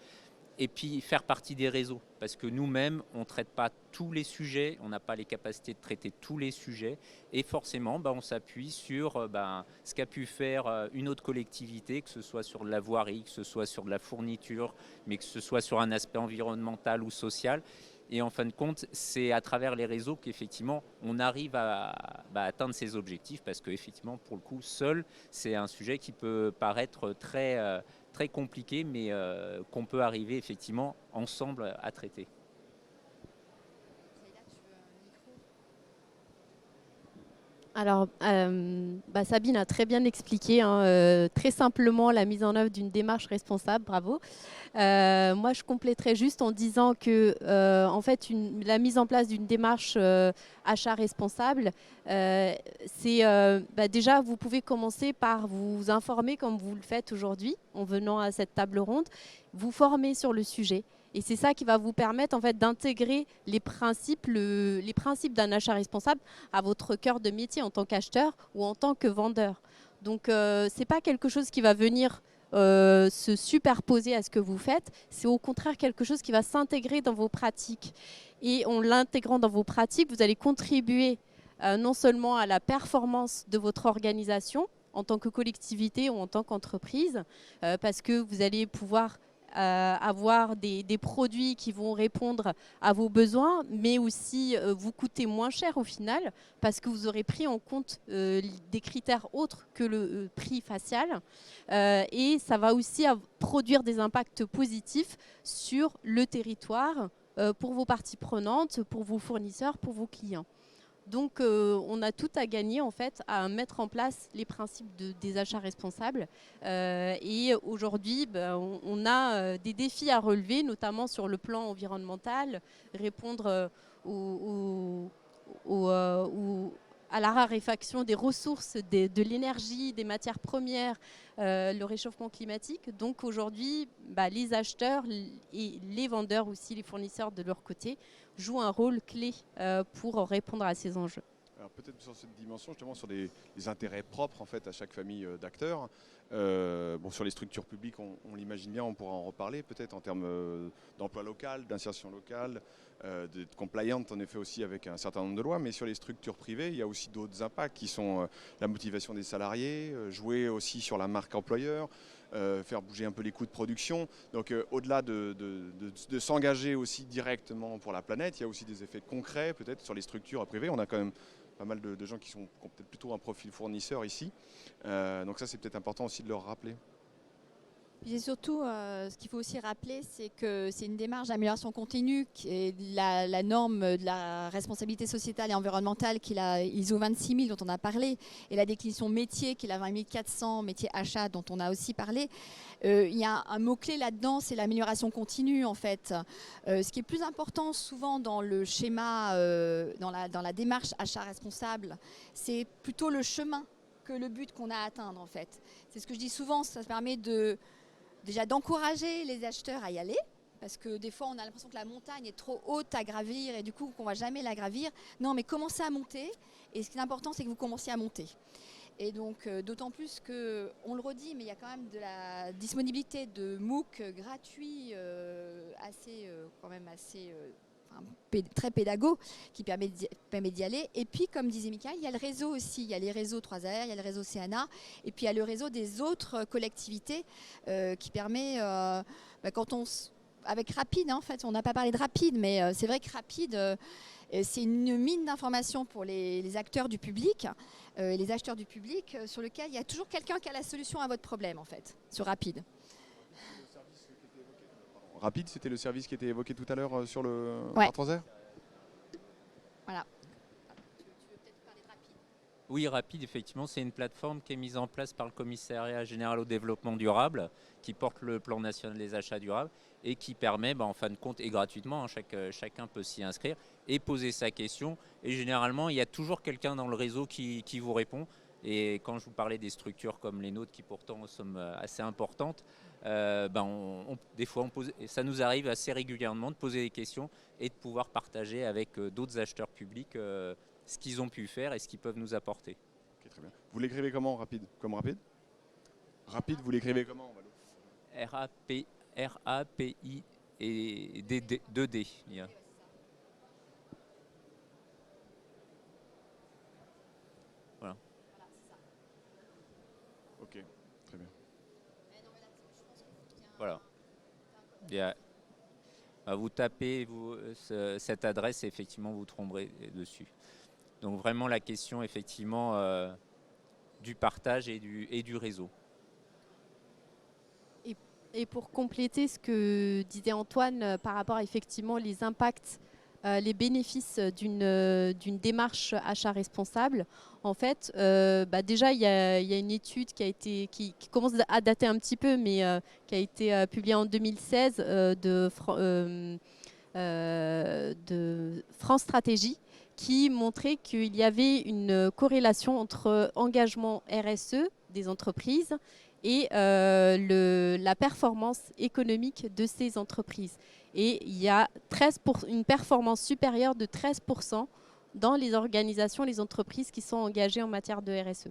et puis faire partie des réseaux. Parce que nous-mêmes, on ne traite pas tous les sujets, on n'a pas les capacités de traiter tous les sujets, et forcément, on s'appuie sur ce qu'a pu faire une autre collectivité, que ce soit sur de la voirie, que ce soit sur de la fourniture, mais que ce soit sur un aspect environnemental ou social. Et en fin de compte, c'est à travers les réseaux qu'effectivement, on arrive à atteindre ces objectifs, parce qu'effectivement, pour le coup, seul, c'est un sujet qui peut paraître très compliqué, mais qu'on peut arriver effectivement ensemble à traiter. Alors, Sabine a très bien expliqué, hein, très simplement, la mise en œuvre d'une démarche responsable. Bravo. Moi, je compléterais juste en disant que, en fait, la mise en place d'une démarche achat responsable, c'est déjà, vous pouvez commencer par vous informer comme vous le faites aujourd'hui, en venant à cette table ronde, vous former sur le sujet. Et c'est ça qui va vous permettre en fait, d'intégrer les principes d'un achat responsable à votre cœur de métier en tant qu'acheteur ou en tant que vendeur. Donc, ce n'est pas quelque chose qui va venir se superposer à ce que vous faites. C'est au contraire quelque chose qui va s'intégrer dans vos pratiques. Et en l'intégrant dans vos pratiques, vous allez contribuer non seulement à la performance de votre organisation en tant que collectivité ou en tant qu'entreprise, parce que vous allez pouvoir avoir des produits qui vont répondre à vos besoins, mais aussi vous coûter moins cher au final, parce que vous aurez pris en compte des critères autres que le prix facial. Et ça va aussi produire des impacts positifs sur le territoire, pour vos parties prenantes, pour vos fournisseurs, pour vos clients. Donc on a tout à gagner en fait à mettre en place les principes des achats responsables. Et aujourd'hui, on a des défis à relever, notamment sur le plan environnemental, répondre à la raréfaction des ressources, de l'énergie, des matières premières, le réchauffement climatique. Donc aujourd'hui, les acheteurs et les vendeurs aussi, les fournisseurs de leur côté, jouent un rôle clé pour répondre à ces enjeux. Alors peut-être sur cette dimension, justement sur les intérêts propres en fait à chaque famille d'acteurs. Sur les structures publiques, on l'imagine bien, on pourra en reparler peut-être en termes d'emploi local, d'insertion locale, de compliant en effet aussi avec un certain nombre de lois. Mais sur les structures privées, il y a aussi d'autres impacts qui sont la motivation des salariés, jouer aussi sur la marque employeur, faire bouger un peu les coûts de production. Donc au-delà de s'engager aussi directement pour la planète, il y a aussi des effets concrets peut-être sur les structures privées. On a quand même pas mal de gens qui ont peut-être plutôt un profil fournisseur ici. Donc ça, c'est peut-être important aussi de leur rappeler. Et surtout, ce qu'il faut aussi rappeler, c'est que c'est une démarche d'amélioration continue qui est la norme de la responsabilité sociétale et environnementale qui est la ISO 26000 dont on a parlé, et la déclinaison métier qui est la 20400 métier achat dont on a aussi parlé. Il y a un mot-clé là-dedans, c'est l'amélioration continue en fait. Ce qui est plus important souvent dans le schéma, dans la démarche achat responsable, c'est plutôt le chemin que le but qu'on a à atteindre en fait. C'est ce que je dis souvent, ça permet déjà d'encourager les acheteurs à y aller, parce que des fois on a l'impression que la montagne est trop haute à gravir et du coup qu'on ne va jamais la gravir. Non, mais commencez à monter, et ce qui est important c'est que vous commenciez à monter. Et donc d'autant plus qu'on le redit, mais il y a quand même de la disponibilité de MOOC gratuits très pédago qui permet d'y aller. Et puis, comme disait Michael, il y a le réseau aussi. Il y a les réseaux 3AR, il y a le réseau CNA, et puis il y a le réseau des autres collectivités qui permet, avec Rapide, en fait, on n'a pas parlé de Rapide, mais c'est vrai que Rapide, c'est une mine d'informations pour les acteurs du public, les acheteurs du public, sur lequel il y a toujours quelqu'un qui a la solution à votre problème, en fait, sur Rapide. Rapide, c'était le service qui était évoqué tout à l'heure sur le Ouais. 3R. Voilà. Tu veux peut-être parler de Rapide ? Oui, Rapide, effectivement, c'est une plateforme qui est mise en place par le Commissariat général au développement durable, qui porte le plan national des achats durables et qui permet, en fin de compte, et gratuitement, chacun peut s'y inscrire et poser sa question. Et généralement, il y a toujours quelqu'un dans le réseau qui vous répond. Et quand je vous parlais des structures comme les nôtres, qui pourtant sont assez importantes, des fois, ça nous arrive assez régulièrement de poser des questions et de pouvoir partager avec d'autres acheteurs publics ce qu'ils ont pu faire et ce qu'ils peuvent nous apporter. Ok, très bien. Vous l'écrivez comment, Rapide? Comme Rapide? Rapide, vous l'écrivez comment? RAPI et 2D. Voilà. Ok, très bien. Voilà. Vous tapez cette adresse et effectivement vous tomberez dessus. Donc vraiment la question effectivement du partage et du réseau. Et pour compléter ce que disait Antoine par rapport à effectivement les impacts, les bénéfices d'une démarche achat responsable, en fait, déjà il y a une étude qui commence à dater un petit peu, mais qui a été publiée en 2016 de France Stratégie, qui montrait qu'il y avait une corrélation entre engagement RSE des entreprises et la performance économique de ces entreprises. Et il y a une performance supérieure de 13% dans les organisations, les entreprises qui sont engagées en matière de RSE.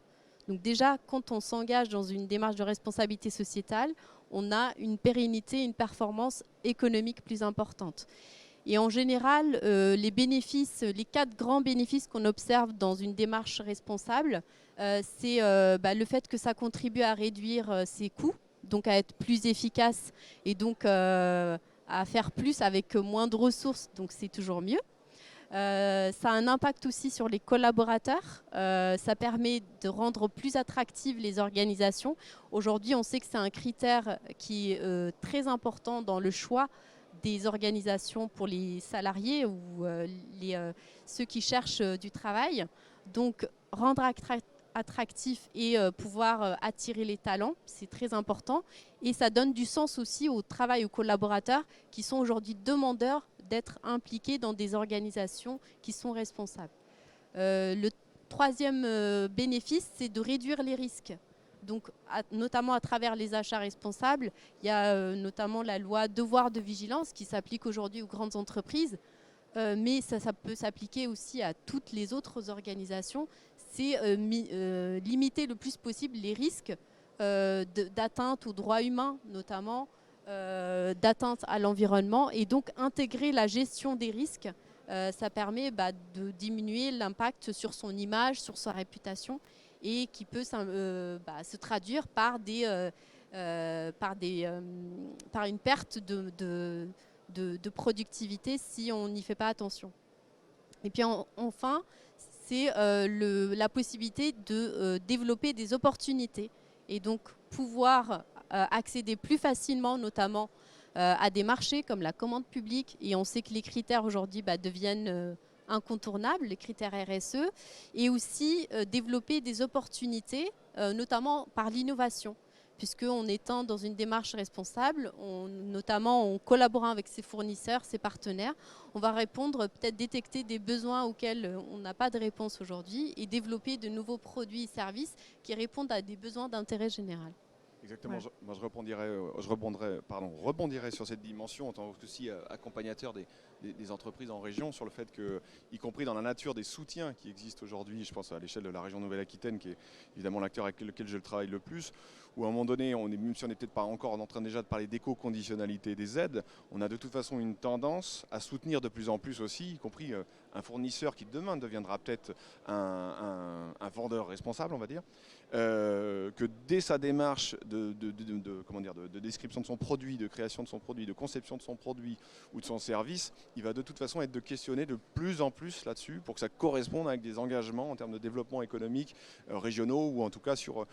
Donc déjà, quand on s'engage dans une démarche de responsabilité sociétale, on a une pérennité, une performance économique plus importante. Et en général, les 4 grands bénéfices qu'on observe dans une démarche responsable, c'est le fait que ça contribue à réduire ses coûts, donc à être plus efficace et donc à faire plus avec moins de ressources, donc c'est toujours mieux. Ça a un impact aussi sur les collaborateurs, ça permet de rendre plus attractives les organisations. Aujourd'hui, on sait que c'est un critère qui est très important dans le choix des organisations pour les salariés ou ceux qui cherchent du travail. Donc rendre attractif et pouvoir attirer les talents, c'est très important. Et ça donne du sens aussi au travail aux collaborateurs qui sont aujourd'hui demandeurs d'être impliqués dans des organisations qui sont responsables. Le troisième bénéfice, c'est de réduire les risques. Donc, notamment à travers les achats responsables, il y a notamment la loi devoir de vigilance qui s'applique aujourd'hui aux grandes entreprises, mais ça peut s'appliquer aussi à toutes les autres organisations. C'est limiter le plus possible les risques d'atteinte aux droits humains, notamment d'atteinte à l'environnement, et donc intégrer la gestion des risques. Ça permet de diminuer l'impact sur son image, sur sa réputation, et qui peut se traduire par une perte de productivité si on n'y fait pas attention. Et puis enfin, c'est la possibilité de développer des opportunités et donc pouvoir accéder plus facilement notamment à des marchés comme la commande publique, et on sait que les critères aujourd'hui deviennent incontournables, les critères RSE, et aussi développer des opportunités, notamment par l'innovation, puisqu'en étant dans une démarche responsable, notamment en collaborant avec ses fournisseurs, ses partenaires, on va répondre, peut-être détecter des besoins auxquels on n'a pas de réponse aujourd'hui et développer de nouveaux produits et services qui répondent à des besoins d'intérêt général. Exactement, ouais. Moi je rebondirais sur cette dimension en tant qu'aussi accompagnateur des entreprises en région, sur le fait que, y compris dans la nature des soutiens qui existent aujourd'hui, je pense à l'échelle de la région Nouvelle-Aquitaine, qui est évidemment l'acteur avec lequel je travaille le plus, où à un moment donné, même si on n'est peut-être pas encore en train déjà de parler d'éco-conditionnalité des aides, on a de toute façon une tendance à soutenir de plus en plus aussi, y compris un fournisseur qui demain deviendra peut-être un vendeur responsable, on va dire, que dès sa démarche de description de son produit, de création de son produit, de conception de son produit ou de son service, il va de toute façon être questionné de plus en plus là-dessus pour que ça corresponde avec des engagements en termes de développement économique régionaux ou en tout cas sur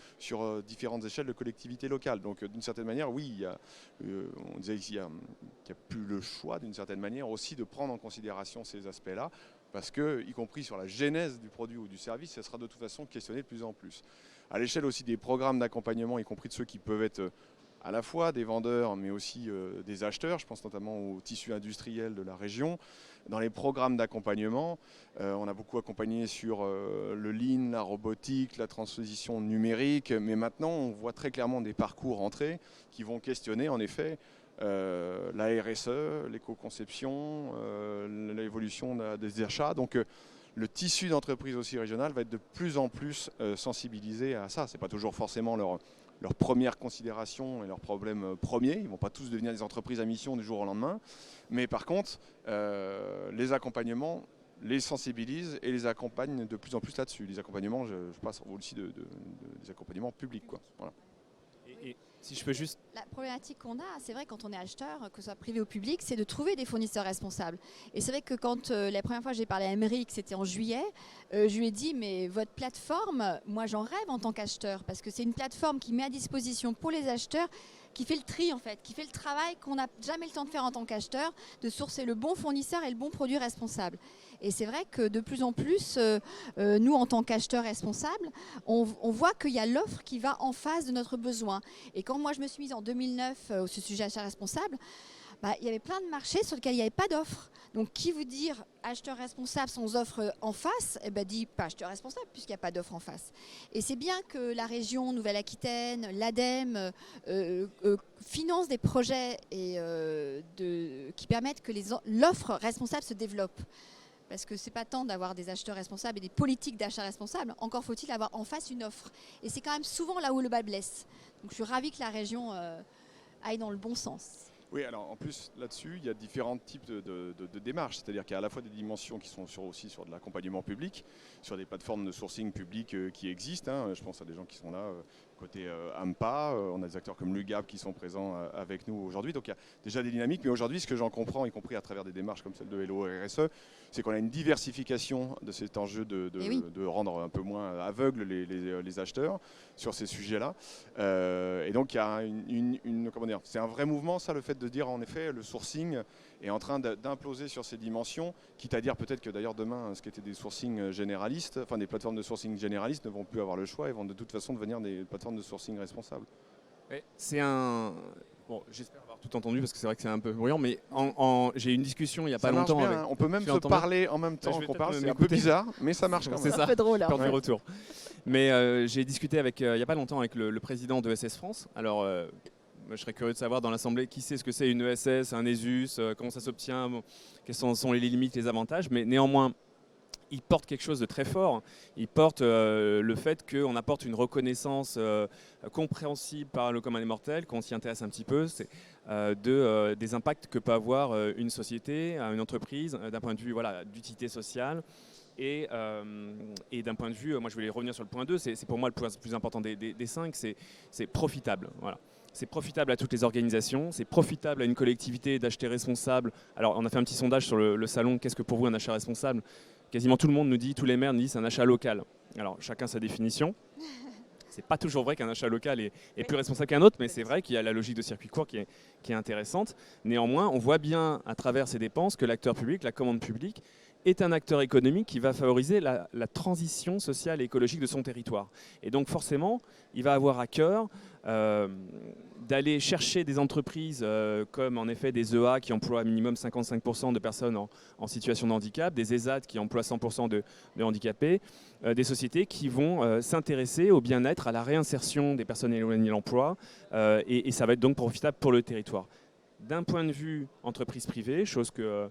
différentes échelles de collectivités locales. Donc d'une certaine manière, oui, on disait ici qu'il n'y a plus le choix d'une certaine manière aussi de prendre en considération ces aspects-là, parce que, y compris sur la genèse du produit ou du service, ça sera de toute façon questionné de plus en plus. À l'échelle aussi des programmes d'accompagnement, y compris de ceux qui peuvent être à la fois des vendeurs, mais aussi des acheteurs, je pense notamment au tissu industriel de la région. Dans les programmes d'accompagnement, on a beaucoup accompagné sur le lean, la robotique, la transition numérique, mais maintenant on voit très clairement des parcours entrés qui vont questionner en effet la RSE, l'éco-conception, l'évolution des achats. Donc le tissu d'entreprise aussi régional va être de plus en plus sensibilisé à ça. Ce n'est pas toujours forcément leur première considération et leur problème premier. Ils ne vont pas tous devenir des entreprises à mission du jour au lendemain. Mais par contre, les accompagnements les sensibilisent et les accompagnent de plus en plus là-dessus. Les accompagnements, je passe aussi des accompagnements publics, quoi. Voilà. Et si je peux juste... La problématique qu'on a, c'est vrai quand on est acheteur, que ce soit privé ou public, c'est de trouver des fournisseurs responsables. Et c'est vrai que quand la première fois j'ai parlé à Émeric, c'était en juillet, je lui ai dit mais votre plateforme, moi j'en rêve en tant qu'acheteur, parce que c'est une plateforme qui met à disposition pour les acheteurs, qui fait le tri en fait, qui fait le travail qu'on n'a jamais le temps de faire en tant qu'acheteur, de sourcer le bon fournisseur et le bon produit responsable. Et c'est vrai que de plus en plus, nous en tant qu'acheteurs responsables, on voit qu'il y a l'offre qui va en face de notre besoin. Et quand moi je me suis mise en 2009 au sujet achat responsable, il y avait plein de marchés sur lesquels il n'y avait pas d'offre. Donc qui vous dire acheteur responsable sans offre en face, dit pas acheteur responsable puisqu'il n'y a pas d'offre en face. Et c'est bien que la région Nouvelle-Aquitaine, l'ADEME finance des projets qui permettent que l'offre responsable se développe. Parce que ce n'est pas tant d'avoir des acheteurs responsables et des politiques d'achat responsables, encore faut-il avoir en face une offre. Et c'est quand même souvent là où le bas blesse. Donc je suis ravie que la région aille dans le bon sens. Oui, alors en plus là-dessus, il y a différents types de démarches, c'est-à-dire qu'il y a à la fois des dimensions qui sont aussi sur de l'accompagnement public, sur des plateformes de sourcing public qui existent. Je pense à des gens qui sont là, côté AMPA, on a des acteurs comme l'UGAP qui sont présents avec nous aujourd'hui. Donc il y a déjà des dynamiques, mais aujourd'hui, ce que j'en comprends, y compris à travers des démarches comme celle de Hello RSE, c'est qu'on a une diversification de cet enjeu de rendre un peu moins aveugles les acheteurs sur ces sujets-là. Et donc il y a comment dire, c'est un vrai mouvement, ça, le fait de dire en effet le sourcing est en train d'imploser sur ces dimensions, quitte à dire peut-être que d'ailleurs demain, ce qui était des sourcings généralistes, enfin des plateformes de sourcing généralistes ne vont plus avoir le choix et vont de toute façon devenir des plateformes de sourcing responsables. Ouais, c'est un... Bon, j'espère avoir tout entendu parce que c'est vrai que c'est un peu bruyant, mais j'ai eu une discussion il n'y a pas longtemps. Bien, on peut même se parler en même temps qu'on parle, c'est un peu bizarre, mais ça marche quand même. C'est ça, un peu drôle. peur du retour. Mais j'ai discuté il n'y a pas longtemps avec le président de ESS France. Alors, je serais curieux de savoir dans l'Assemblée qui sait ce que c'est une ESS, un ESUS, comment ça s'obtient, quelles sont les limites, les avantages. Mais néanmoins, il porte quelque chose de très fort. Il porte le fait qu'on apporte une reconnaissance compréhensible par le commun des mortels, qu'on s'y intéresse un petit peu, des impacts que peut avoir une société, une entreprise, d'un point de vue d'utilité sociale. Et d'un point de vue, moi je voulais revenir sur le point 2, c'est pour moi le point plus important des 5, c'est profitable. Voilà. C'est profitable à toutes les organisations, c'est profitable à une collectivité d'acheter responsable. Alors on a fait un petit sondage sur le salon, qu'est-ce que pour vous un achat responsable? Quasiment tout le monde nous dit, tous les maires nous disent c'est un achat local. Alors chacun sa définition. C'est pas toujours vrai qu'un achat local est plus responsable qu'un autre, mais c'est vrai qu'il y a la logique de circuit court qui est intéressante. Néanmoins, on voit bien à travers ces dépenses que l'acteur public, la commande publique, est un acteur économique qui va favoriser la transition sociale et écologique de son territoire. Et donc forcément, il va avoir à cœur d'aller chercher des entreprises comme en effet des EA qui emploient minimum 55% de personnes en situation de handicap, des ESAT qui emploient 100% de handicapés, des sociétés qui vont s'intéresser au bien-être, à la réinsertion des personnes éloignées de l'emploi, et ça va être donc profitable pour le territoire. D'un point de vue entreprise privée, chose que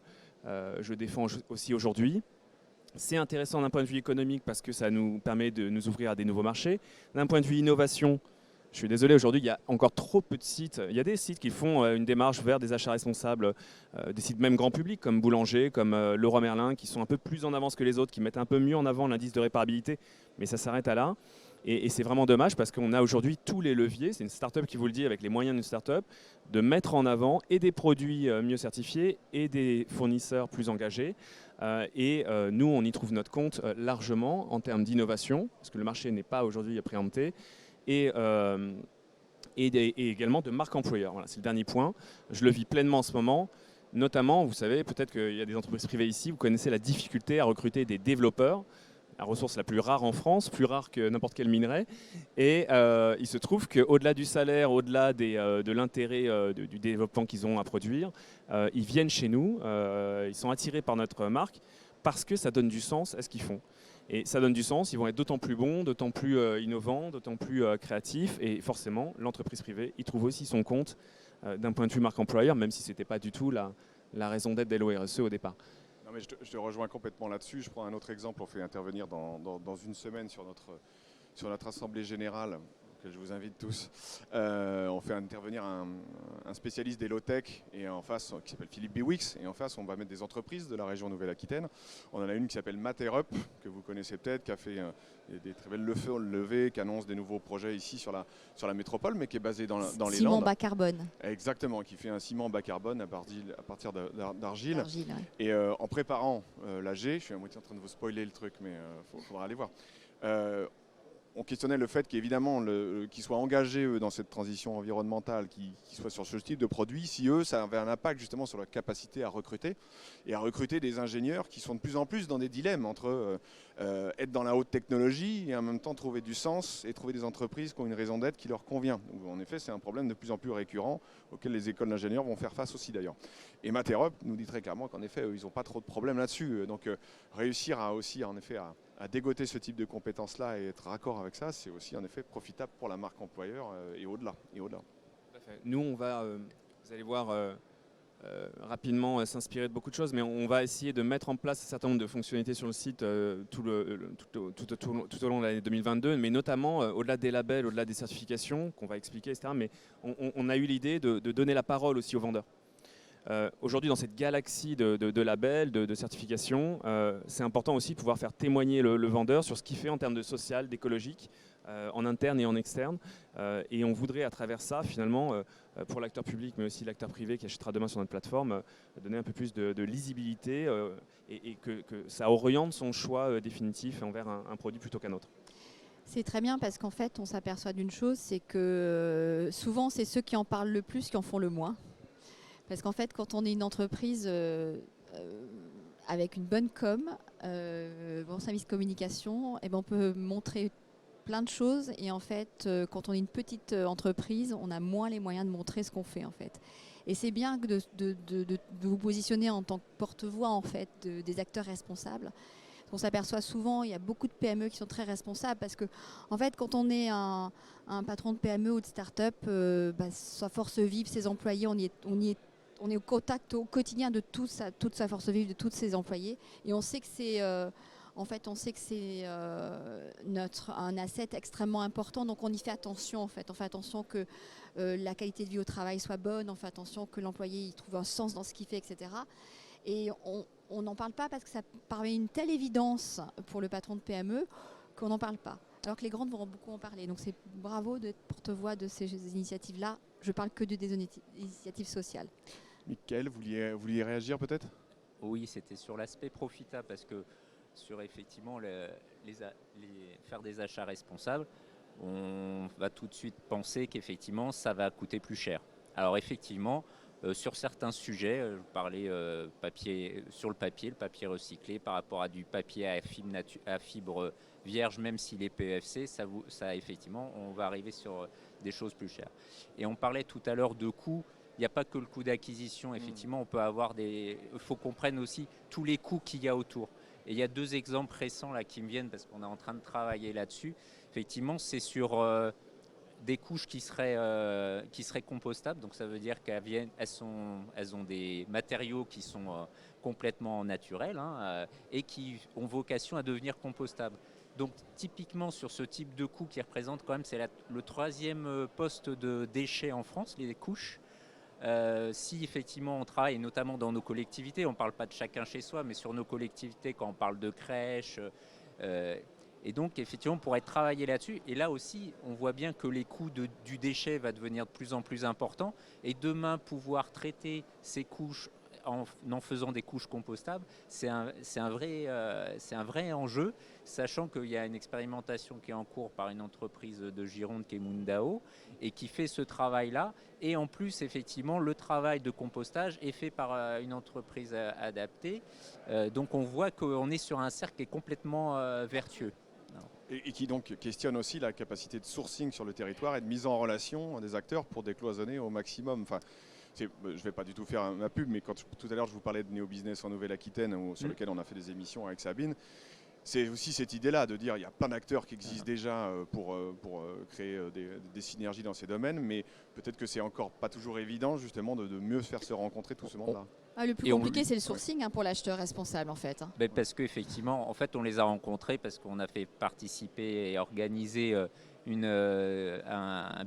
je défends aussi aujourd'hui. C'est intéressant d'un point de vue économique parce que ça nous permet de nous ouvrir à des nouveaux marchés. D'un point de vue innovation, je suis désolé, aujourd'hui il y a encore trop peu de sites. Il y a des sites qui font une démarche vers des achats responsables, des sites même grand public comme Boulanger, comme Leroy Merlin, qui sont un peu plus en avance que les autres, qui mettent un peu mieux en avant l'indice de réparabilité, mais ça s'arrête à là. Et c'est vraiment dommage parce qu'on a aujourd'hui tous les leviers, c'est une start-up qui vous le dit avec les moyens d'une start-up, de mettre en avant et des produits mieux certifiés et des fournisseurs plus engagés. Nous, on y trouve notre compte largement en termes d'innovation, parce que le marché n'est pas aujourd'hui préempté, et également de marque employeur. Voilà, c'est le dernier point. Je le vis pleinement en ce moment. Notamment, vous savez, peut-être qu'il y a des entreprises privées ici, vous connaissez la difficulté à recruter des développeurs. La ressource la plus rare en France, plus rare que n'importe quel minerai. Et il se trouve qu'au-delà du salaire, au-delà de l'intérêt du développement qu'ils ont à produire, ils viennent chez nous, ils sont attirés par notre marque parce que ça donne du sens à ce qu'ils font. Et ça donne du sens, ils vont être d'autant plus bons, d'autant plus innovants, d'autant plus créatifs. Et forcément, l'entreprise privée, il trouve aussi son compte d'un point de vue marque employeur, même si ce n'était pas du tout la raison d'être d'Hello RSE au départ. Non, mais je te rejoins complètement là-dessus. Je prends un autre exemple. On fait intervenir dans une semaine sur notre assemblée générale, que je vous invite tous. On fait intervenir un spécialiste des low-tech et en face, qui s'appelle Philippe Biwix. Et en face, on va mettre des entreprises de la région Nouvelle-Aquitaine. On en a une qui s'appelle Materup, que vous connaissez peut-être, qui a fait des très belles levées, qui annonce des nouveaux projets ici sur la métropole, mais qui est basée dans les Landes. Ciment bas carbone. Exactement, qui fait un ciment bas carbone à partir d'argile. Ouais. Et en préparant l'AG, je suis à moitié en train de vous spoiler le truc, mais il faudra aller voir. On questionnait le fait qu'évidemment, qu'ils soient engagés eux, dans cette transition environnementale, qu'ils soient sur ce type de produit, si eux, ça avait un impact justement sur leur capacité à recruter, et à recruter des ingénieurs qui sont de plus en plus dans des dilemmes entre être dans la haute technologie et en même temps trouver du sens et trouver des entreprises qui ont une raison d'être qui leur convient. Donc, en effet, c'est un problème de plus en plus récurrent auquel les écoles d'ingénieurs vont faire face aussi d'ailleurs. Et Materup nous dit très clairement qu'en effet, ils n'ont pas trop de problèmes là-dessus. Donc réussir à dégoter ce type de compétences-là et être raccord avec ça, c'est aussi en effet profitable pour la marque employeur et au-delà. Nous, on va, vous allez voir, rapidement s'inspirer de beaucoup de choses, mais on va essayer de mettre en place un certain nombre de fonctionnalités sur le site tout au long de l'année 2022, mais notamment au-delà des labels, au-delà des certifications qu'on va expliquer, etc. Mais on a eu l'idée de donner la parole aussi aux vendeurs. Aujourd'hui, dans cette galaxie de labels, de certifications, c'est important aussi de pouvoir faire témoigner le vendeur sur ce qu'il fait en termes de social, d'écologique, en interne et en externe. Et on voudrait à travers ça, finalement, pour l'acteur public, mais aussi l'acteur privé qui achètera demain sur notre plateforme, donner un peu plus de lisibilité et que ça oriente son choix définitif envers un produit plutôt qu'un autre. C'est très bien parce qu'en fait, on s'aperçoit d'une chose, c'est que souvent, c'est ceux qui en parlent le plus qui en font le moins. Parce qu'en fait, quand on est une entreprise avec une bonne com, bon service communication, et ben on peut montrer plein de choses. Et en fait, quand on est une petite entreprise, on a moins les moyens de montrer ce qu'on fait en fait. Et c'est bien de vous positionner en tant que porte-voix en fait des acteurs responsables. On s'aperçoit souvent, il y a beaucoup de PME qui sont très responsables parce que, en fait, quand on est un patron de PME ou de start-up, sa force vive, ses employés, on est au contact au quotidien de toute sa force vive, de tous ses employés. Et on sait que c'est un asset extrêmement important. Donc, on y fait attention, en fait. On fait attention que la qualité de vie au travail soit bonne. On fait attention que l'employé y trouve un sens dans ce qu'il fait, etc. Et on n'en parle pas parce que ça paraît une telle évidence pour le patron de PME qu'on n'en parle pas. Alors que les grandes vont beaucoup en parler. Donc c'est bravo d'être porte-voix de ces initiatives-là. Je parle que des initiatives sociales. Mickaël, vous vouliez réagir peut-être ? Oui, c'était sur l'aspect profitable parce que sur effectivement faire des achats responsables, on va tout de suite penser qu'effectivement ça va coûter plus cher. Alors effectivement, sur certains sujets, je parlais sur le papier recyclé par rapport à du papier à fibre vierge, même s'il est PEFC, ça effectivement, on va arriver sur des choses plus chères. Et on parlait tout à l'heure de coûts. Il n'y a pas que le coût d'acquisition. Effectivement, on peut avoir il faut qu'on prenne aussi tous les coûts qu'il y a autour. Et il y a 2 exemples récents là qui me viennent parce qu'on est en train de travailler là-dessus. Effectivement, c'est sur des couches qui seraient compostables, donc ça veut dire qu'elles ont des matériaux qui sont complètement naturels et qui ont vocation à devenir compostables. Donc typiquement sur ce type de coût qui représente quand même, c'est le 3e poste de déchets en France, les couches. Si effectivement on travaille, notamment dans nos collectivités, on ne parle pas de chacun chez soi, mais sur nos collectivités, quand on parle de crèches, et donc effectivement on pourrait travailler là-dessus. Et là aussi, on voit bien que les coûts du déchet va devenir de plus en plus importants. Et demain, pouvoir traiter ces couches en faisant des couches compostables, c'est un vrai enjeu, sachant qu'il y a une expérimentation qui est en cours par une entreprise de Gironde qui est Mundao et qui fait ce travail-là. Et en plus, effectivement, le travail de compostage est fait par une entreprise adaptée. Donc on voit qu'on est sur un cercle qui est complètement vertueux. Et qui donc questionne aussi la capacité de sourcing sur le territoire et de mise en relation des acteurs pour décloisonner au maximum. Enfin, je ne vais pas du tout faire ma pub, mais tout à l'heure je vous parlais de Néo Business en Nouvelle-Aquitaine, sur lequel on a fait des émissions avec Sabine. C'est aussi cette idée-là de dire qu'il y a plein d'acteurs qui existent déjà pour créer des synergies dans ces domaines, mais peut-être que c'est encore pas toujours évident justement de mieux faire se rencontrer tout ce monde-là. Le plus compliqué, c'est le sourcing pour l'acheteur responsable en fait. Parce qu'effectivement, en fait, on les a rencontrés parce qu'on a fait participer et organiser un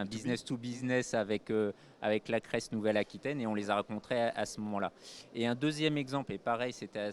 business to business avec la Cresse Nouvelle-Aquitaine et on les a rencontrés à ce moment-là. Et un deuxième exemple, et pareil, c'était à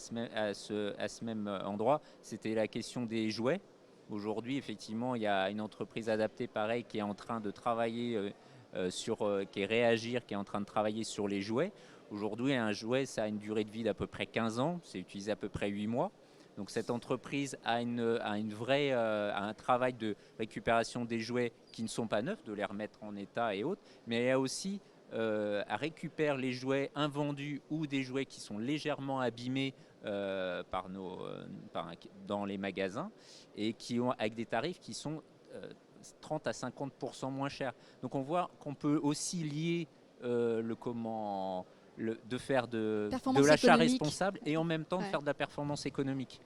ce même endroit, c'était la question des jouets. Aujourd'hui, effectivement, il y a une entreprise adaptée, pareil, qui est en train de travailler qui est Réagir, qui est en train de travailler sur les jouets. Aujourd'hui, un jouet, ça a une durée de vie d'à peu près 15 ans, c'est utilisé à peu près 8 mois. Donc cette entreprise a un travail de récupération des jouets qui ne sont pas neufs, de les remettre en état et autres, mais elle a aussi récupère les jouets invendus ou des jouets qui sont légèrement abîmés dans les magasins et qui ont avec des tarifs qui sont 30 à 50% moins chers. Donc on voit qu'on peut aussi lier de faire de l'achat responsable et en même temps de faire de la performance économique.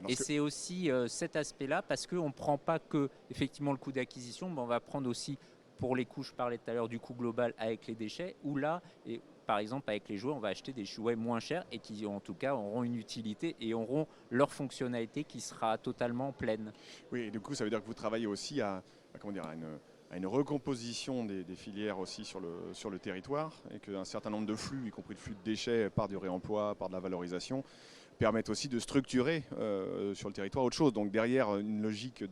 Et c'est aussi cet aspect-là, parce qu'on ne prend pas que effectivement le coût d'acquisition, mais on va prendre aussi, pour les coûts, je parlais tout à l'heure du coût global avec les déchets, où là, et par exemple avec les jouets, on va acheter des jouets moins chers et qui en tout cas auront une utilité et auront leur fonctionnalité qui sera totalement pleine. Oui, et du coup ça veut dire que vous travaillez aussi à une recomposition des filières aussi sur le territoire et qu'un certain nombre de flux, y compris le flux de déchets par du réemploi, par de la valorisation, permettent aussi de structurer sur le territoire autre chose. Donc derrière une logique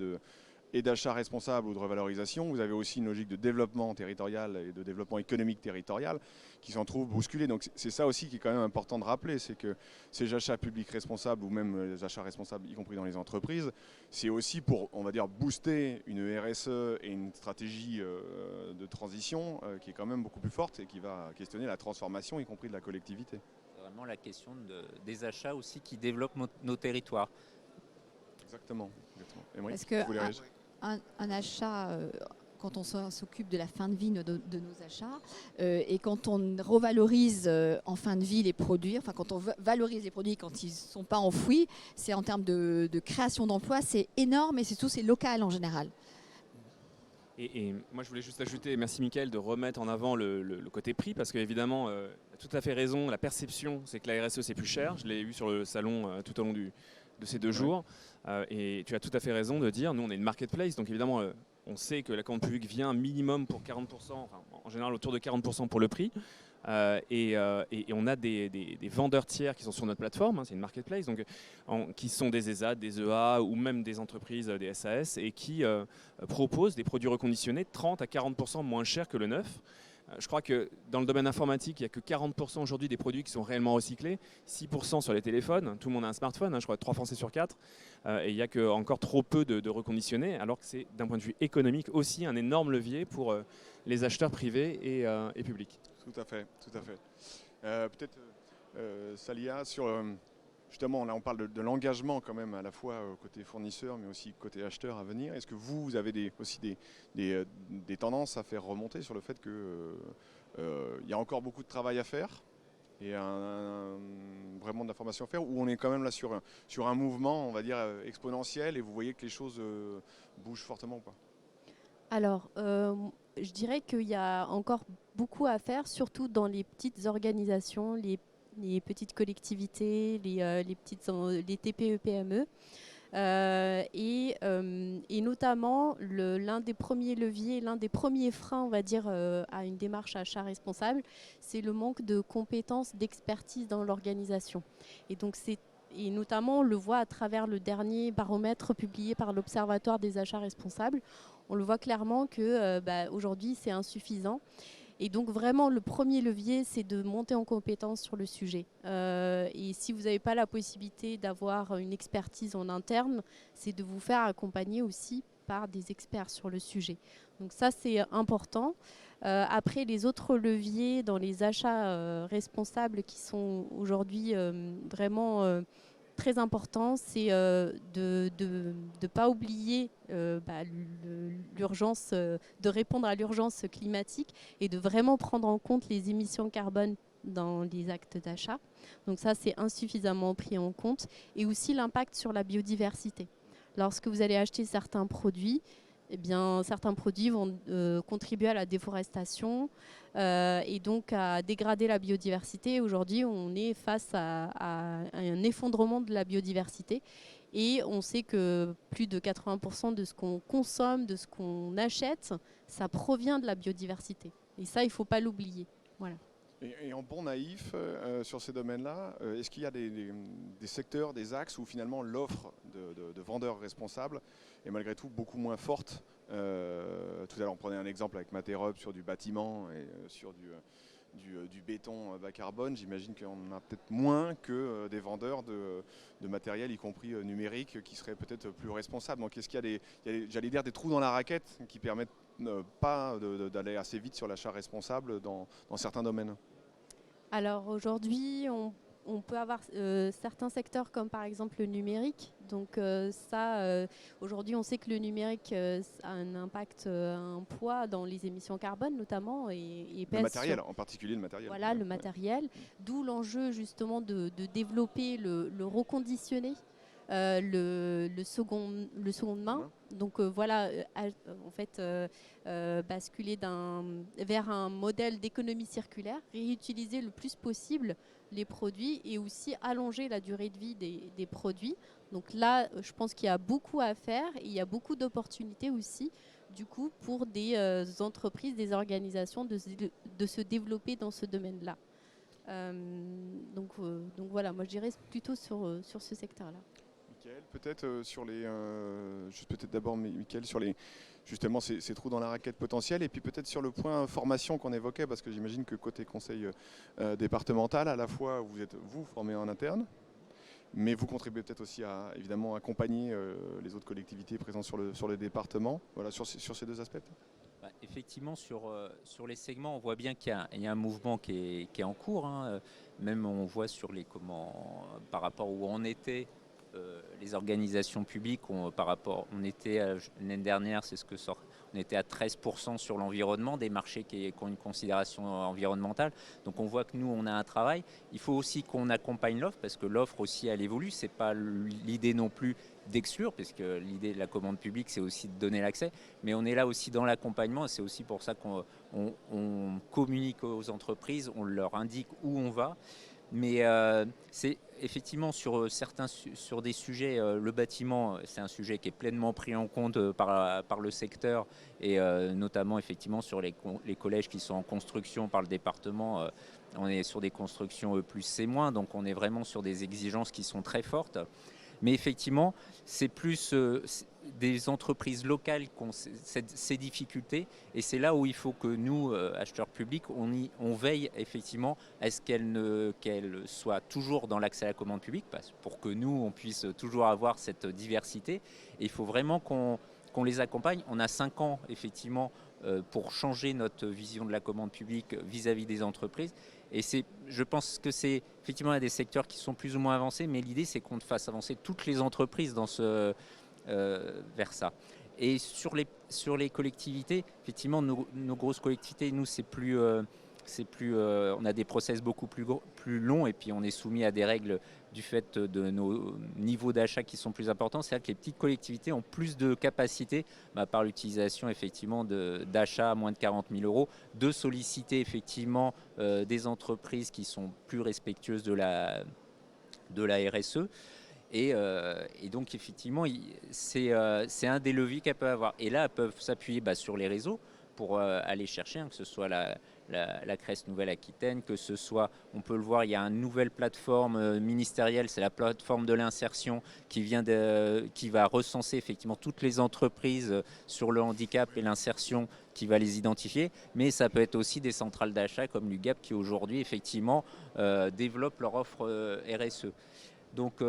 et d'achat responsable ou de revalorisation, vous avez aussi une logique de développement territorial et de développement économique territorial qui s'en trouve bousculée. Donc c'est ça aussi qui est quand même important de rappeler, c'est que ces achats publics responsables ou même les achats responsables, y compris dans les entreprises, c'est aussi pour, on va dire, booster une RSE et une stratégie de transition qui est quand même beaucoup plus forte et qui va questionner la transformation, y compris de la collectivité. C'est vraiment la question des achats aussi qui développent nos territoires. Exactement. Émeric, Parce que vous voulez réagir ? un achat, quand on s'occupe de la fin de vie de nos achats, et quand on revalorise en fin de vie les produits, enfin quand on valorise les produits quand ils ne sont pas enfouis, c'est en termes de création d'emplois, c'est énorme et surtout c'est local en général. Et moi je voulais juste ajouter, merci Mickaël, de remettre en avant le côté prix, parce qu'évidemment, tu as tout à fait raison, la perception c'est que la RSE c'est plus cher, je l'ai eu sur le salon tout au long de ces 2 jours, et tu as tout à fait raison de dire, nous on est une marketplace, donc évidemment on sait que la commande publique vient minimum pour 40%, enfin, en général autour de 40% pour le prix, et on a des vendeurs tiers qui sont sur notre plateforme, hein, c'est une marketplace, donc, qui sont des ESAT, des EA ou même des entreprises, des SAS, et qui proposent des produits reconditionnés 30 à 40% moins chers que le neuf. Je crois que dans le domaine informatique, il n'y a que 40% aujourd'hui des produits qui sont réellement recyclés, 6% sur les téléphones, tout le monde a un smartphone, hein, je crois 3 Français sur 4, et il n'y a que encore trop peu de reconditionnés, alors que c'est d'un point de vue économique aussi un énorme levier pour les acheteurs privés et publics. Tout à fait, tout à fait. Peut-être Salia, sur justement, là on parle de l'engagement quand même à la fois côté fournisseur mais aussi côté acheteur à venir. Est-ce que vous avez aussi des tendances à faire remonter sur le fait qu'il y a encore beaucoup de travail à faire et vraiment de la formation à faire, ou on est quand même là sur un mouvement, on va dire, exponentiel et vous voyez que les choses bougent fortement ou pas ? Alors, je dirais qu'il y a encore beaucoup à faire, surtout dans les petites organisations, les petites collectivités, les TPE-PME. Et notamment, l'un des premiers leviers, l'un des premiers freins, on va dire, à une démarche achat responsable, c'est le manque de compétences, d'expertise dans l'organisation. Et donc, et notamment, on le voit à travers le dernier baromètre publié par l'Observatoire des achats responsables. On le voit clairement qu'aujourd'hui, c'est insuffisant. Et donc vraiment, le premier levier, c'est de monter en compétence sur le sujet. Et si vous n'avez pas la possibilité d'avoir une expertise en interne, c'est de vous faire accompagner aussi par des experts sur le sujet. Donc ça, c'est important. Après, les autres leviers dans les achats responsables qui sont aujourd'hui vraiment très important, c'est de ne pas oublier l'urgence, de répondre à l'urgence climatique et de vraiment prendre en compte les émissions carbone dans les actes d'achat. Donc ça, c'est insuffisamment pris en compte. Et aussi l'impact sur la biodiversité. Lorsque vous allez acheter certains produits, eh bien, certains produits vont contribuer à la déforestation et donc à dégrader la biodiversité. Aujourd'hui, on est face à un effondrement de la biodiversité et on sait que plus de 80% de ce qu'on consomme, de ce qu'on achète, ça provient de la biodiversité. Et ça, il ne faut pas l'oublier. Voilà. Et en bon naïf, sur ces domaines-là, est-ce qu'il y a des secteurs, des axes où finalement l'offre de vendeurs responsables est malgré tout beaucoup moins forte ? Tout à l'heure, on prenait un exemple avec Materop sur du bâtiment et sur du béton bas carbone. J'imagine qu'on en a peut-être moins que des vendeurs de matériel, y compris numérique, qui seraient peut-être plus responsables. Donc est-ce qu'il y a j'allais dire, des trous dans la raquette qui permettent pas d'aller assez vite sur l'achat responsable dans certains domaines ? Alors aujourd'hui, on peut avoir certains secteurs comme par exemple le numérique. Donc aujourd'hui, on sait que le numérique a un impact, un poids dans les émissions carbone notamment. Et le matériel, en particulier le matériel. Voilà, le matériel. D'où l'enjeu justement de développer le reconditionné. Le seconde main. Donc en fait, basculer vers un modèle d'économie circulaire, réutiliser le plus possible les produits et aussi allonger la durée de vie des produits. Donc là, je pense qu'il y a beaucoup à faire et il y a beaucoup d'opportunités aussi, du coup, pour des entreprises, des organisations de se développer dans ce domaine-là. Donc voilà, moi je dirais plutôt sur ce secteur-là. Mickaël, peut-être sur les, juste peut-être d'abord Mickaël sur les, justement ces trous dans la raquette potentiels, et puis peut-être sur le point formation qu'on évoquait, parce que j'imagine que côté conseil départemental, à la fois vous êtes vous formé en interne, mais vous contribuez peut-être aussi à évidemment accompagner les autres collectivités présentes sur le département. Voilà, sur ces deux aspects. Effectivement, sur les segments, on voit bien qu'il y a un mouvement qui est en cours. Hein. Même on voit par rapport où on était, les organisations publiques, on était l'année dernière, c'est ce que sort. On était à 13% sur l'environnement, des marchés qui ont une considération environnementale. Donc on voit que nous, on a un travail. Il faut aussi qu'on accompagne l'offre, parce que l'offre aussi, elle évolue. Ce n'est pas l'idée non plus d'exclure, puisque l'idée de la commande publique, c'est aussi de donner l'accès. Mais on est là aussi dans l'accompagnement. C'est aussi pour ça qu'on communique aux entreprises, on leur indique où on va. Mais c'est effectivement sur des sujets, le bâtiment, c'est un sujet qui est pleinement pris en compte par le secteur, et notamment effectivement sur les collèges qui sont en construction par le département. On est sur des constructions E+C-, donc on est vraiment sur des exigences qui sont très fortes. Mais effectivement, c'est plus des entreprises locales qui ont ces difficultés, et c'est là où il faut que nous, acheteurs publics, on veille effectivement à ce qu'elles soient toujours dans l'accès à la commande publique, pour que nous, on puisse toujours avoir cette diversité. Et il faut vraiment qu'on les accompagne. On a 5 ans effectivement pour changer notre vision de la commande publique vis-à-vis des entreprises. Et je pense que c'est effectivement des secteurs qui sont plus ou moins avancés, mais l'idée c'est qu'on fasse avancer toutes les entreprises vers ça. Et sur les collectivités, effectivement, nos grosses collectivités, nous on a des process beaucoup plus longs, et puis on est soumis à des règles du fait de nos niveaux d'achat qui sont plus importants. C'est-à-dire que les petites collectivités ont plus de capacité, par l'utilisation effectivement d'achats à moins de 40 000 euros, de solliciter effectivement des entreprises qui sont plus respectueuses de la RSE. Et donc effectivement, c'est un des leviers qu'elles peuvent avoir. Et là, elles peuvent s'appuyer sur les réseaux pour aller chercher, que ce soit la Crest Nouvelle-Aquitaine, que ce soit, on peut le voir, il y a une nouvelle plateforme ministérielle, c'est la plateforme de l'insertion qui va recenser effectivement toutes les entreprises sur le handicap et l'insertion, qui va les identifier. Mais ça peut être aussi des centrales d'achat comme l'UGAP qui aujourd'hui effectivement développent leur offre RSE. Donc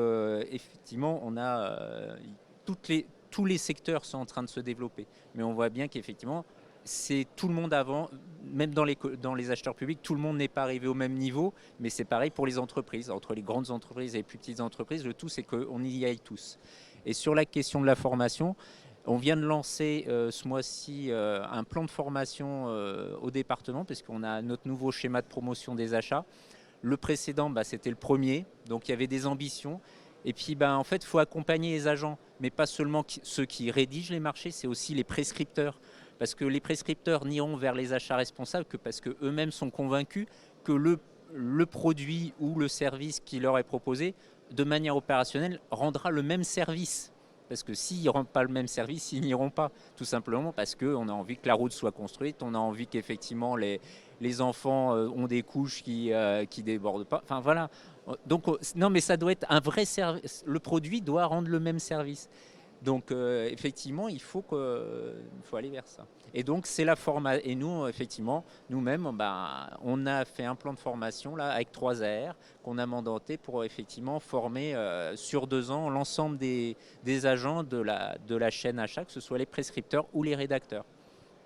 effectivement, on a tous les secteurs sont en train de se développer, mais on voit bien qu'effectivement c'est tout le monde avant, même dans les acheteurs publics, tout le monde n'est pas arrivé au même niveau, mais c'est pareil pour les entreprises, entre les grandes entreprises et les plus petites entreprises, le tout c'est qu'on y aille tous. Et sur la question de la formation, on vient de lancer ce mois-ci un plan de formation au département, parce qu'on a notre nouveau schéma de promotion des achats. Le précédent, c'était le premier, donc il y avait des ambitions. Et puis, en fait, il faut accompagner les agents, mais pas seulement ceux qui rédigent les marchés, c'est aussi les prescripteurs. Parce que les prescripteurs n'iront vers les achats responsables que parce qu'eux-mêmes sont convaincus que le produit ou le service qui leur est proposé, de manière opérationnelle, rendra le même service. Parce que s'ils ne rendent pas le même service, ils n'iront pas. Tout simplement parce qu'on a envie que la route soit construite, on a envie qu'effectivement les enfants ont des couches qui débordent pas. Enfin voilà. Donc non, mais ça doit être un vrai service. Le produit doit rendre le même service. Donc effectivement, il faut aller vers ça. Et donc c'est la formation. Et nous, effectivement, nous-mêmes, on a fait un plan de formation là avec 3 AR qu'on a mandaté pour effectivement former sur 2 ans l'ensemble des agents de la chaîne achat, que ce soit les prescripteurs ou les rédacteurs.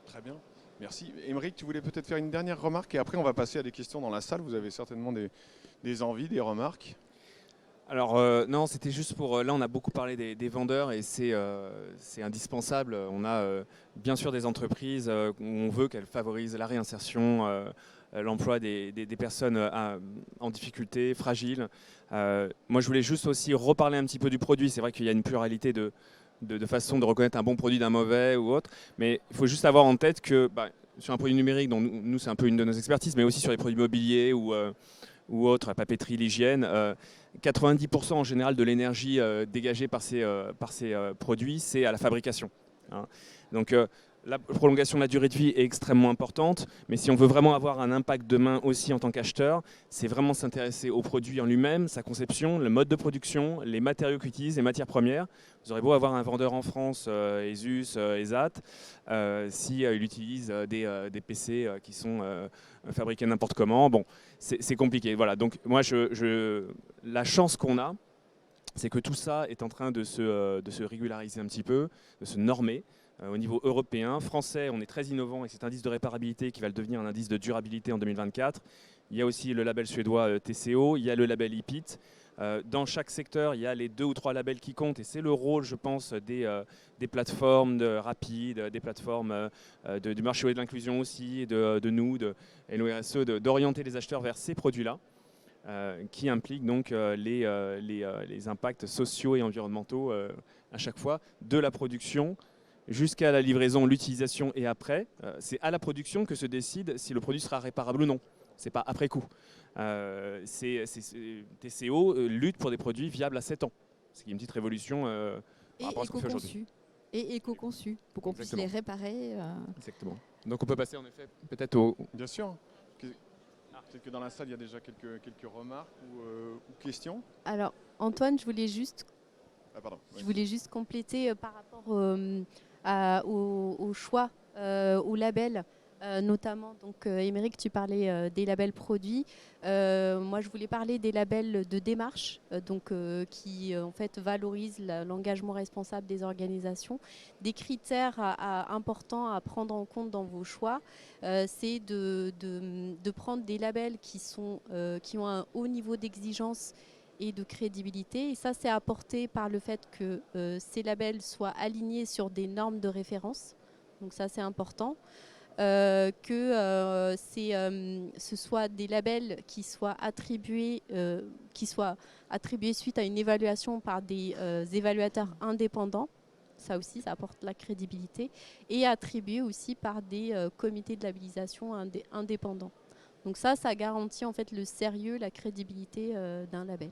Très bien, merci. Émeric, tu voulais peut-être faire une dernière remarque, et après on va passer à des questions dans la salle. Vous avez certainement des envies, des remarques. Alors non, c'était juste pour... Là, on a beaucoup parlé des vendeurs, et c'est indispensable. On a bien sûr des entreprises où on veut qu'elles favorisent la réinsertion, l'emploi des personnes en difficulté, fragiles. Moi, je voulais juste aussi reparler un petit peu du produit. C'est vrai qu'il y a une pluralité de façons de reconnaître un bon produit d'un mauvais ou autre, mais il faut juste avoir en tête que sur un produit numérique, dont nous c'est un peu une de nos expertises, mais aussi sur les produits mobiliers ou autres, la papeterie, l'hygiène, 90% en général de l'énergie dégagée par ces produits, c'est à la fabrication. Hein. Donc La prolongation de la durée de vie est extrêmement importante, mais si on veut vraiment avoir un impact demain aussi en tant qu'acheteur, c'est vraiment s'intéresser au produit en lui-même, sa conception, le mode de production, les matériaux qu'il utilise, les matières premières. Vous aurez beau avoir un vendeur en France, Asus, ESAT, si il utilise des PC qui sont fabriqués n'importe comment, bon, c'est compliqué. Voilà, donc moi, la chance qu'on a, c'est que tout ça est en train de se régulariser un petit peu, de se normer. Au niveau européen, français, on est très innovant avec cet indice de réparabilité qui va le devenir un indice de durabilité en 2024. Il y a aussi le label suédois TCO, il y a le label IPIT. Dans chaque secteur, il y a les 2 ou 3 labels qui comptent et c'est le rôle, je pense, des plateformes rapides, des plateformes du marché de l'inclusion aussi, de nous, de LORSE, d'orienter les acheteurs vers ces produits-là. Qui impliquent donc les impacts sociaux et environnementaux à chaque fois, de la production jusqu'à la livraison, l'utilisation et après. C'est à la production que se décide si le produit sera réparable ou non. Ce n'est pas après coup. TCO lutte pour des produits viables à 7 ans. Ce qui est une petite révolution par rapport à ce qu'on fait aujourd'hui. Et éco-conçus, pour qu'on puisse les réparer. Exactement. Donc on peut passer en effet peut-être au... Bien sûr. Peut-être que dans la salle, il y a déjà quelques remarques ou questions. Alors, Antoine, je voulais juste compléter par rapport au choix, au label. Notamment, donc Émeric, tu parlais des labels produits. Moi, je voulais parler des labels de démarche, qui en fait valorisent l'engagement responsable des organisations. Des critères importants à prendre en compte dans vos choix, c'est de prendre des labels qui ont un haut niveau d'exigence et de crédibilité. Et ça, c'est apporté par le fait que ces labels soient alignés sur des normes de référence. Donc ça, c'est important. Que ce soit des labels qui soient attribués suite à une évaluation par des évaluateurs indépendants. Ça aussi, ça apporte la crédibilité. Et attribués aussi par des comités de labellisation indépendants. Donc ça garantit en fait le sérieux, la crédibilité d'un label.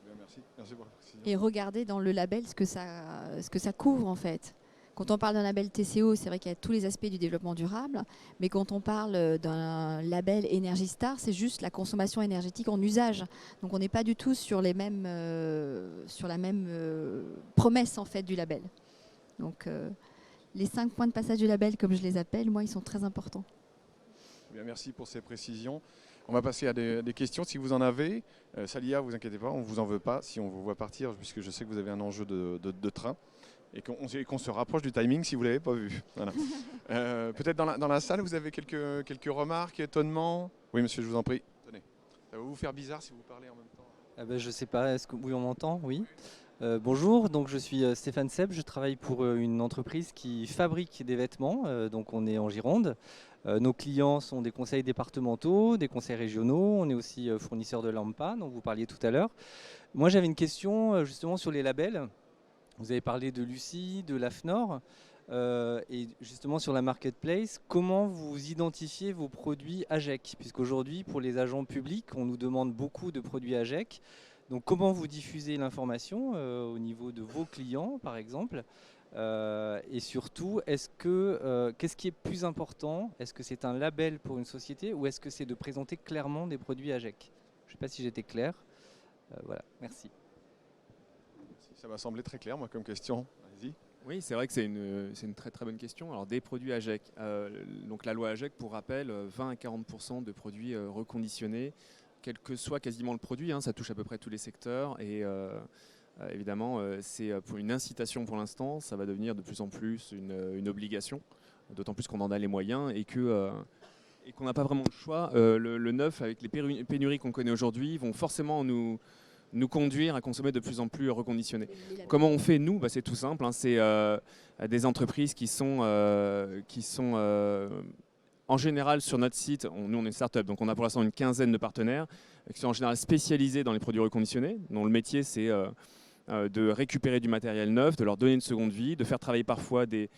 Bien, merci pour la précision. Et regardez dans le label ce que ça couvre en fait. Quand on parle d'un label TCO, c'est vrai qu'il y a tous les aspects du développement durable, mais quand on parle d'un label Energy Star, c'est juste la consommation énergétique en usage. Donc on n'est pas du tout sur la même promesse en fait du label. Donc les 5 points de passage du label, comme je les appelle, moi, ils sont très importants. Bien, merci pour ces précisions. On va passer à des questions si vous en avez. Salia, vous inquiétez pas, on ne vous en veut pas si on vous voit partir, puisque je sais que vous avez un enjeu de train. Et qu'on se rapproche du timing si vous ne l'avez pas vu. Voilà. Peut-être dans la salle, vous avez quelques remarques, étonnements. Oui, monsieur, je vous en prie. Tenez. Ça va vous faire bizarre si vous parlez en même temps. Je ne sais pas, oui, on m'entend? Oui. Bonjour, donc je suis Stéphane Seb, je travaille pour une entreprise qui fabrique des vêtements, donc on est en Gironde. Nos clients sont des conseils départementaux, des conseils régionaux, on est aussi fournisseur de Lampa, dont vous parliez tout à l'heure. Moi j'avais une question justement sur les labels. Vous avez parlé de Lucie, de l'AFNOR, et justement sur la marketplace, comment vous identifiez vos produits AGEC? Puisqu'aujourd'hui, pour les agents publics, on nous demande beaucoup de produits AGEC. Donc comment vous diffusez l'information au niveau de vos clients, par exemple? Et surtout, qu'est-ce qui est plus important? Est-ce que c'est un label pour une société ou est-ce que c'est de présenter clairement des produits AGEC? Je ne sais pas si j'étais clair. Voilà, merci. Ça m'a semblé très clair, moi, comme question. Allez-y. Oui, c'est vrai que c'est une très très bonne question. Alors des produits AGEC, donc la loi AGEC, pour rappel, 20 à 40% de produits reconditionnés, quel que soit quasiment le produit, ça touche à peu près tous les secteurs et évidemment c'est pour une incitation pour l'instant, ça va devenir de plus en plus une obligation, d'autant plus qu'on en a les moyens et qu'on n'a pas vraiment le choix. Le neuf, avec les pénuries qu'on connaît aujourd'hui, vont forcément nous conduire à consommer de plus en plus reconditionné. Comment on fait, nous? C'est tout simple. C'est des entreprises qui sont en général sur notre site. Nous, on est une start-up, donc on a pour l'instant une quinzaine de partenaires qui sont en général spécialisés dans les produits reconditionnés, dont le métier, c'est de récupérer du matériel neuf, de leur donner une seconde vie, de faire travailler parfois des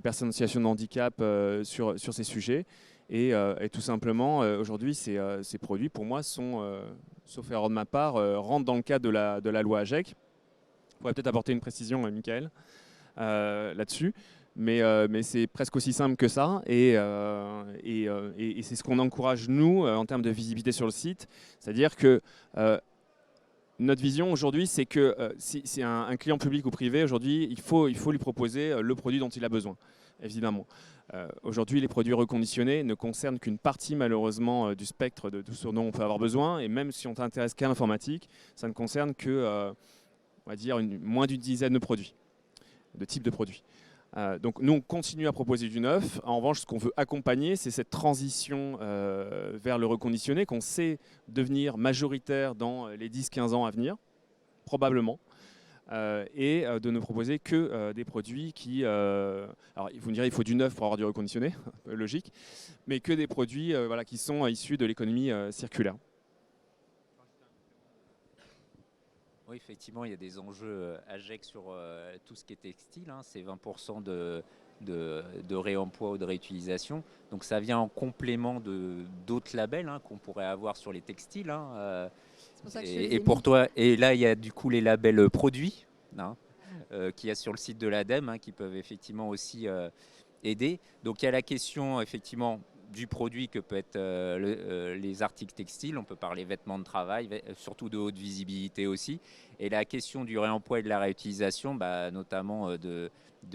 personnes en situation de handicap sur ces sujets. Et tout simplement, aujourd'hui, ces produits, pour moi, sont, sauf erreur de ma part, rentrent dans le cadre de la loi AGEC. On pourrait peut-être apporter une précision, Michael, là-dessus. mais c'est presque aussi simple que ça. Et c'est ce qu'on encourage, nous, en termes de visibilité sur le site. C'est-à-dire que notre vision aujourd'hui, c'est que si c'est un client public ou privé, aujourd'hui, il faut lui proposer le produit dont il a besoin, évidemment. Aujourd'hui, les produits reconditionnés ne concernent qu'une partie, malheureusement, du spectre de tout ce dont on peut avoir besoin. Et même si on t'intéresse qu'à l'informatique, ça ne concerne que, on va dire, moins d'une dizaine de produits, de types de produits. Donc nous, on continue à proposer du neuf. En revanche, ce qu'on veut accompagner, c'est cette transition vers le reconditionné qu'on sait devenir majoritaire dans les 10-15 ans à venir, probablement. Et de ne proposer que des produits qui... alors, vous me direz, il faut du neuf pour avoir du reconditionné, logique, mais que des produits voilà, qui sont issus de l'économie circulaire. Oui, effectivement, il y a des enjeux AGEC sur tout ce qui est textile. Hein. C'est 20% de réemploi ou de réutilisation. Donc ça vient en complément d'autres labels hein, qu'on pourrait avoir sur les textiles. Hein. C'est pour ça que Et pour toi, et là, il y a du coup les labels produits hein, qu'il y a sur le site de l'ADEME hein, qui peuvent effectivement aussi aider. Donc il y a la question effectivement du produit que peut être les articles textiles. On peut parler vêtements de travail, surtout de haute visibilité aussi. Et la question du réemploi et de la réutilisation, bah, notamment de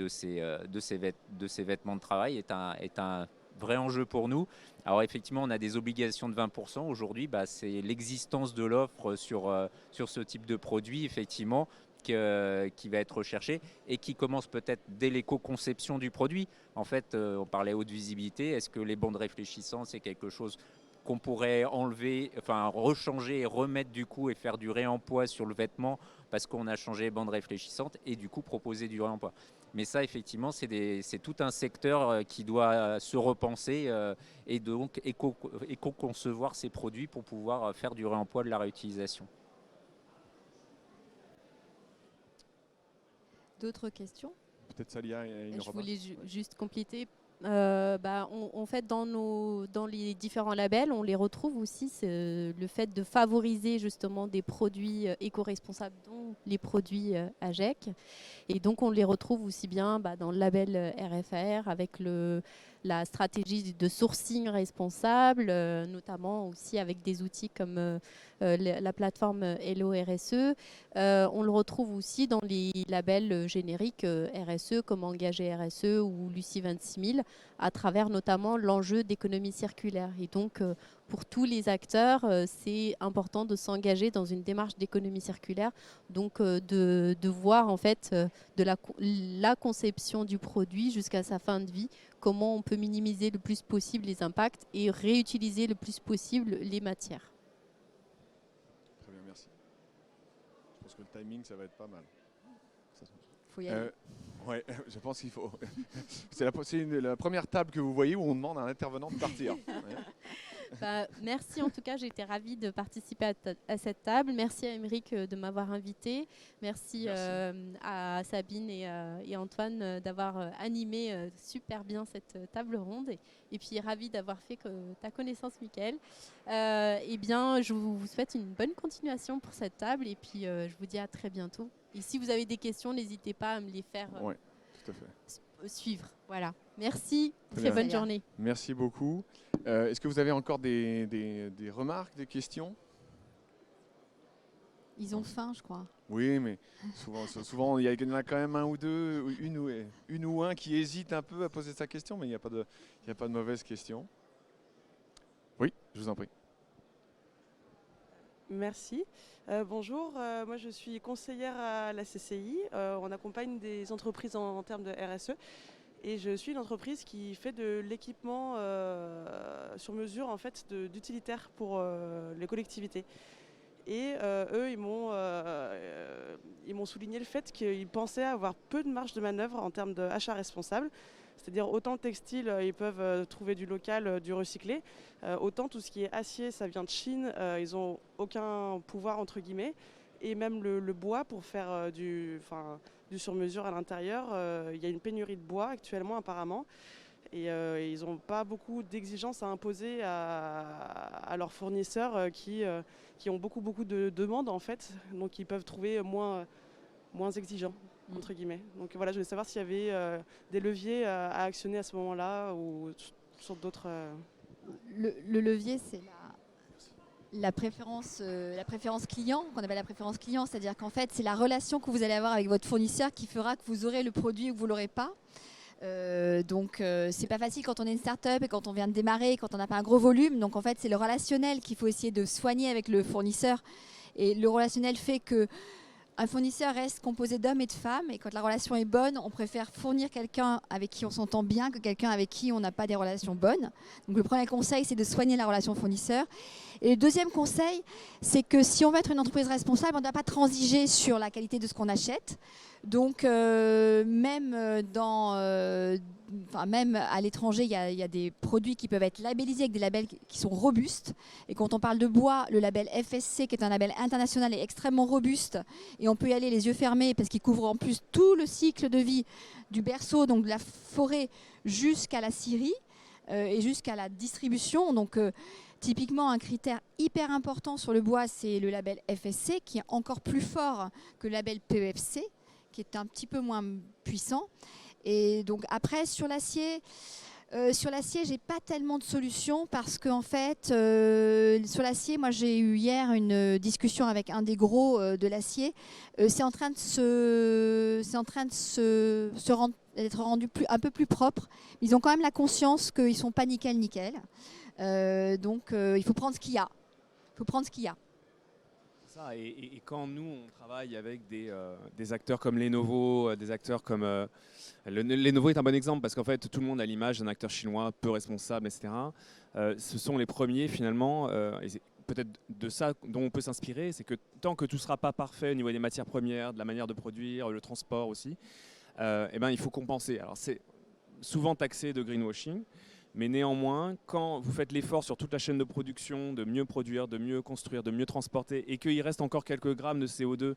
ces vêtements de travail, est un vrai enjeu pour nous. Alors effectivement, on a des obligations de 20%. Aujourd'hui, bah, c'est l'existence de l'offre sur ce type de produit, effectivement, qui va être recherché et qui commence peut-être dès l'éco-conception du produit. En fait, on parlait haute visibilité. Est-ce que les bandes réfléchissantes, c'est quelque chose qu'on pourrait enlever, enfin rechanger et remettre du coup et faire du réemploi sur le vêtement parce qu'on a changé les bandes réfléchissantes et du coup proposer du réemploi. Mais ça, effectivement, c'est tout un secteur qui doit se repenser et donc éco-concevoir ces produits pour pouvoir faire du réemploi, de la réutilisation. D'autres questions? Peut-être Salia et une Je remarque. voulais juste compléter. En fait, dans les différents labels, on les retrouve aussi le fait de favoriser justement des produits éco-responsables, dont les produits AGEC. Et donc, on les retrouve aussi bien dans le label RFR avec la stratégie de sourcing responsable, notamment aussi avec des outils comme la plateforme Hello RSE. On le retrouve aussi dans les labels génériques RSE comme Engagé RSE ou Lucie 26000, à travers notamment l'enjeu d'économie circulaire. Et donc, pour tous les acteurs, c'est important de s'engager dans une démarche d'économie circulaire, donc de voir en fait de la conception du produit jusqu'à sa fin de vie, comment on peut minimiser le plus possible les impacts et réutiliser le plus possible les matières. Très bien, merci. Je pense que le timing, ça va être pas mal. Faut y aller. Ouais, je pense qu'il faut. C'est la première table que vous voyez où on demande à un intervenant de partir. Merci en tout cas, j'ai été ravie de participer à cette table. Merci à Émeric de m'avoir invité. Merci. À Sabine et Antoine d'avoir animé super bien cette table ronde. Et puis ravie d'avoir fait ta connaissance, Mickaël. Eh bien, je vous souhaite une bonne continuation pour cette table et puis je vous dis à très bientôt. Et si vous avez des questions, n'hésitez pas à me les faire tout à fait. suivre. Voilà. Merci. Très Bonne journée. Merci beaucoup. Est-ce que vous avez encore des remarques, des questions? Ils ont faim, je crois. Oui, mais souvent il y en a quand même un ou deux, une ou un qui hésite un peu à poser sa question, mais il n'y a pas de mauvaise question. Oui, je vous en prie. Merci. Bonjour, moi je suis conseillère à la CCI. On accompagne des entreprises en termes de RSE. Et je suis une entreprise qui fait de l'équipement sur mesure en fait, d'utilitaires pour les collectivités. Et eux, ils m'ont souligné le fait qu'ils pensaient avoir peu de marge de manœuvre en termes d'achat responsable. C'est-à-dire autant le textile, ils peuvent trouver du local, du recyclé. Autant tout ce qui est acier, ça vient de Chine, ils n'ont aucun pouvoir entre guillemets. Et même le bois pour faire du sur-mesure à l'intérieur, il y a une pénurie de bois actuellement apparemment. Et ils n'ont pas beaucoup d'exigences à imposer à leurs fournisseurs qui ont beaucoup de demandes en fait. Donc ils peuvent trouver moins exigeants. entre guillemets. Donc voilà, je voulais savoir s'il y avait des leviers à actionner à ce moment-là ou sur d'autres... Le levier, c'est la préférence client, qu'on appelle la préférence client, c'est-à-dire qu'en fait, c'est la relation que vous allez avoir avec votre fournisseur qui fera que vous aurez le produit ou que vous ne l'aurez pas. Donc c'est pas facile quand on est une start-up et quand on vient de démarrer, quand on n'a pas un gros volume. Donc en fait, c'est le relationnel qu'il faut essayer de soigner avec le fournisseur. Et le relationnel fait que un fournisseur reste composé d'hommes et de femmes, et quand la relation est bonne, on préfère fournir quelqu'un avec qui on s'entend bien que quelqu'un avec qui on n'a pas des relations bonnes. Donc le premier conseil, c'est de soigner la relation fournisseur. Et le deuxième conseil, c'est que si on veut être une entreprise responsable, on ne doit pas transiger sur la qualité de ce qu'on achète. Donc même à l'étranger, il y a des produits qui peuvent être labellisés avec des labels qui sont robustes. Et quand on parle de bois, le label FSC, qui est un label international, est extrêmement robuste. Et on peut y aller les yeux fermés parce qu'il couvre en plus tout le cycle de vie du berceau, donc de la forêt jusqu'à la scierie et jusqu'à la distribution. Donc typiquement, un critère hyper important sur le bois, c'est le label FSC, qui est encore plus fort que le label PEFC, qui est un petit peu moins puissant. Et donc après, sur l'acier, j'ai pas tellement de solutions parce qu'en fait, sur l'acier, moi j'ai eu hier une discussion avec un des gros de l'acier. C'est en train d'être rendu un peu plus propre. Ils ont quand même la conscience qu'ils sont pas nickel. Donc il faut prendre ce qu'il y a. Ça, et quand nous, on travaille avec des acteurs comme Lenovo, des acteurs comme... Lenovo est un bon exemple parce qu'en fait, tout le monde a l'image d'un acteur chinois peu responsable, etc. Ce sont les premiers, finalement, et c'est peut-être de ça dont on peut s'inspirer, c'est que tant que tout ne sera pas parfait au niveau des matières premières, de la manière de produire, le transport aussi, il faut compenser. Alors, c'est souvent taxé de greenwashing, mais néanmoins, quand vous faites l'effort sur toute la chaîne de production de mieux produire, de mieux construire, de mieux transporter, et qu'il reste encore quelques grammes de CO2,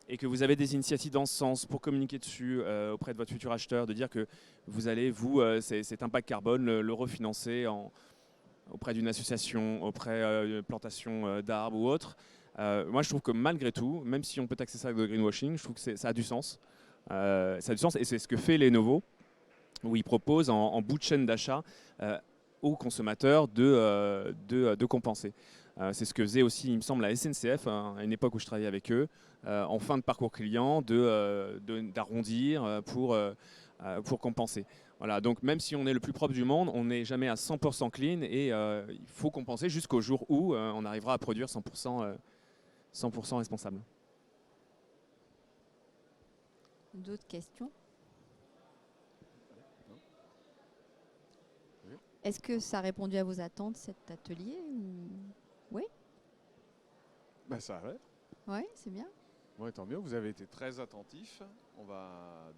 et que vous avez des initiatives dans ce sens pour communiquer dessus auprès de votre futur acheteur, de dire que vous allez, cet impact carbone, le refinancer auprès d'une association, auprès d'une plantation d'arbres ou autre. Moi, je trouve que malgré tout, même si on peut taxer ça avec le greenwashing, je trouve que ça a du sens. Ça a du sens, et c'est ce que fait Lenovo, où ils proposent en bout de chaîne d'achat aux consommateurs de compenser. C'est ce que faisait aussi, il me semble, la SNCF, à une époque où je travaillais avec eux, en fin de parcours client, d'arrondir pour compenser. Voilà, donc même si on est le plus propre du monde, on n'est jamais à 100% clean et il faut compenser jusqu'au jour où on arrivera à produire 100% responsable. D'autres questions ? Est-ce que ça a répondu à vos attentes, cet atelier Oui. Ça va. Oui, c'est bien. Bon, tant mieux, vous avez été très attentifs. On va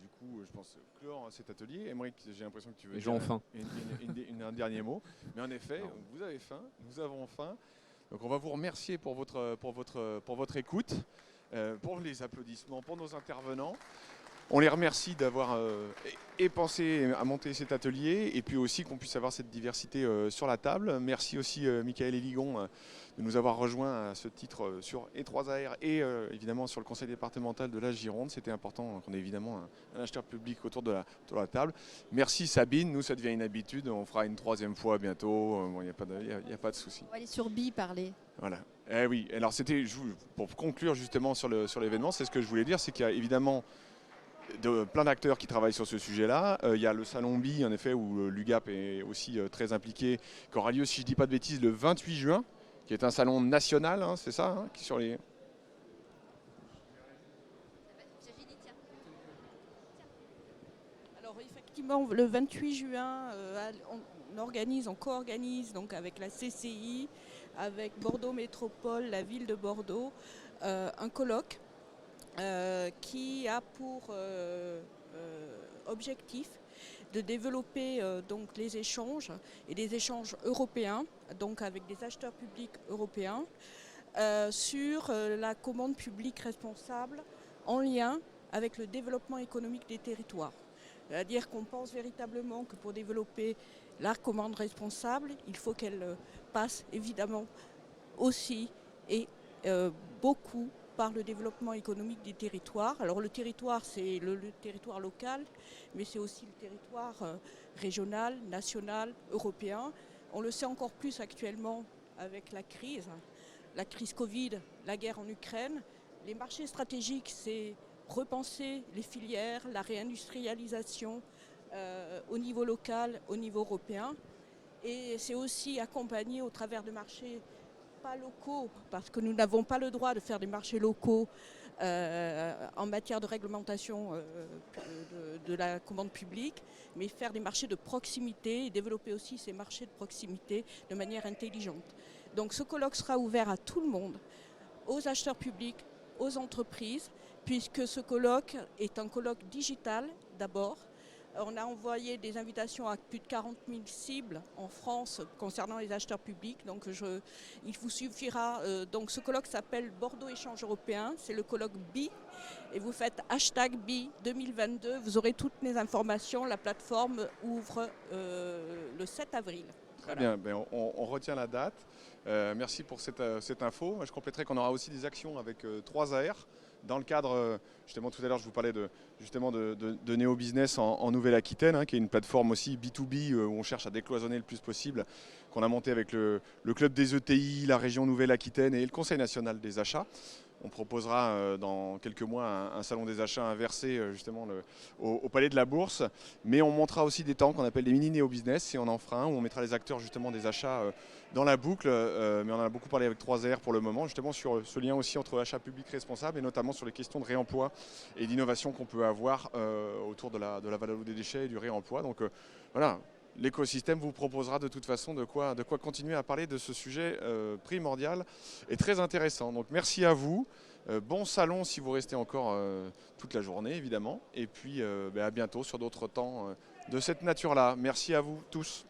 du coup, je pense, clore cet atelier. Aymeric, j'ai l'impression que tu veux Les gens ont faim. Un dernier mot. Mais en effet, vous avez faim, nous avons faim. Donc on va vous remercier pour votre écoute, pour les applaudissements, pour nos intervenants. On les remercie d'avoir pensé à monter cet atelier et puis aussi qu'on puisse avoir cette diversité sur la table. Merci aussi Michael Eligon de nous avoir rejoints à ce titre sur E3AR et évidemment sur le conseil départemental de la Gironde. C'était important qu'on ait évidemment un acheteur public autour de la table. Merci Sabine, nous ça devient une habitude, on fera une troisième fois bientôt, il n'y a pas de souci. On va aller sur BI parler. Voilà. Eh oui, alors c'était pour conclure justement sur l'événement, c'est ce que je voulais dire, c'est qu'il y a évidemment plein d'acteurs qui travaillent sur ce sujet-là. Il y a le salon BI, en effet, où l'UGAP est aussi très impliqué, qui aura lieu, si je ne dis pas de bêtises, le 28 juin, qui est un salon national, c'est ça, qui sur les... Alors effectivement, le 28 juin, on co-organise donc avec la CCI, avec Bordeaux Métropole, la ville de Bordeaux, un colloque qui a pour objectif de développer donc les échanges et des échanges européens, donc avec des acheteurs publics européens, sur la commande publique responsable en lien avec le développement économique des territoires. C'est-à-dire qu'on pense véritablement que pour développer la commande responsable, il faut qu'elle passe évidemment aussi et beaucoup par le développement économique des territoires. Alors le territoire, c'est le territoire local, mais c'est aussi le territoire régional, national, européen. On le sait encore plus actuellement avec la crise Covid, la guerre en Ukraine. Les marchés stratégiques, c'est repenser les filières, la réindustrialisation au niveau local, au niveau européen. Et c'est aussi accompagner au travers de marchés pas locaux, parce que nous n'avons pas le droit de faire des marchés locaux en matière de réglementation de la commande publique, mais faire des marchés de proximité et développer aussi ces marchés de proximité de manière intelligente. Donc ce colloque sera ouvert à tout le monde, aux acheteurs publics, aux entreprises, puisque ce colloque est un colloque digital d'abord. On a envoyé des invitations à plus de 40 000 cibles en France concernant les acheteurs publics. Donc il vous suffira. Donc ce colloque s'appelle Bordeaux Échange Européen. C'est le colloque BI. Et vous faites #BI 2022. Vous aurez toutes les informations. La plateforme ouvre le 7 avril. Très bien, on retient la date. Merci pour cette info. Je compléterai qu'on aura aussi des actions avec 3AR. Dans le cadre, justement tout à l'heure je vous parlais de Néo Business en Nouvelle-Aquitaine, qui est une plateforme aussi B2B où on cherche à décloisonner le plus possible, qu'on a monté avec le club des ETI, la région Nouvelle-Aquitaine et le Conseil national des achats. On proposera dans quelques mois un salon des achats inversé justement au Palais de la Bourse. Mais on montera aussi des temps qu'on appelle des mini Néo Business et on en fera un où on mettra les acteurs justement des achats dans la boucle. Mais on en a beaucoup parlé avec 3R pour le moment, justement sur ce lien aussi entre achat public responsable et notamment sur les questions de réemploi et d'innovation qu'on peut avoir autour de la valeur des déchets et du réemploi. Donc voilà. L'écosystème vous proposera de toute façon de quoi continuer à parler de ce sujet primordial et très intéressant. Donc merci à vous. Bon salon si vous restez encore toute la journée évidemment. Et puis à bientôt sur d'autres temps de cette nature-là. Merci à vous tous.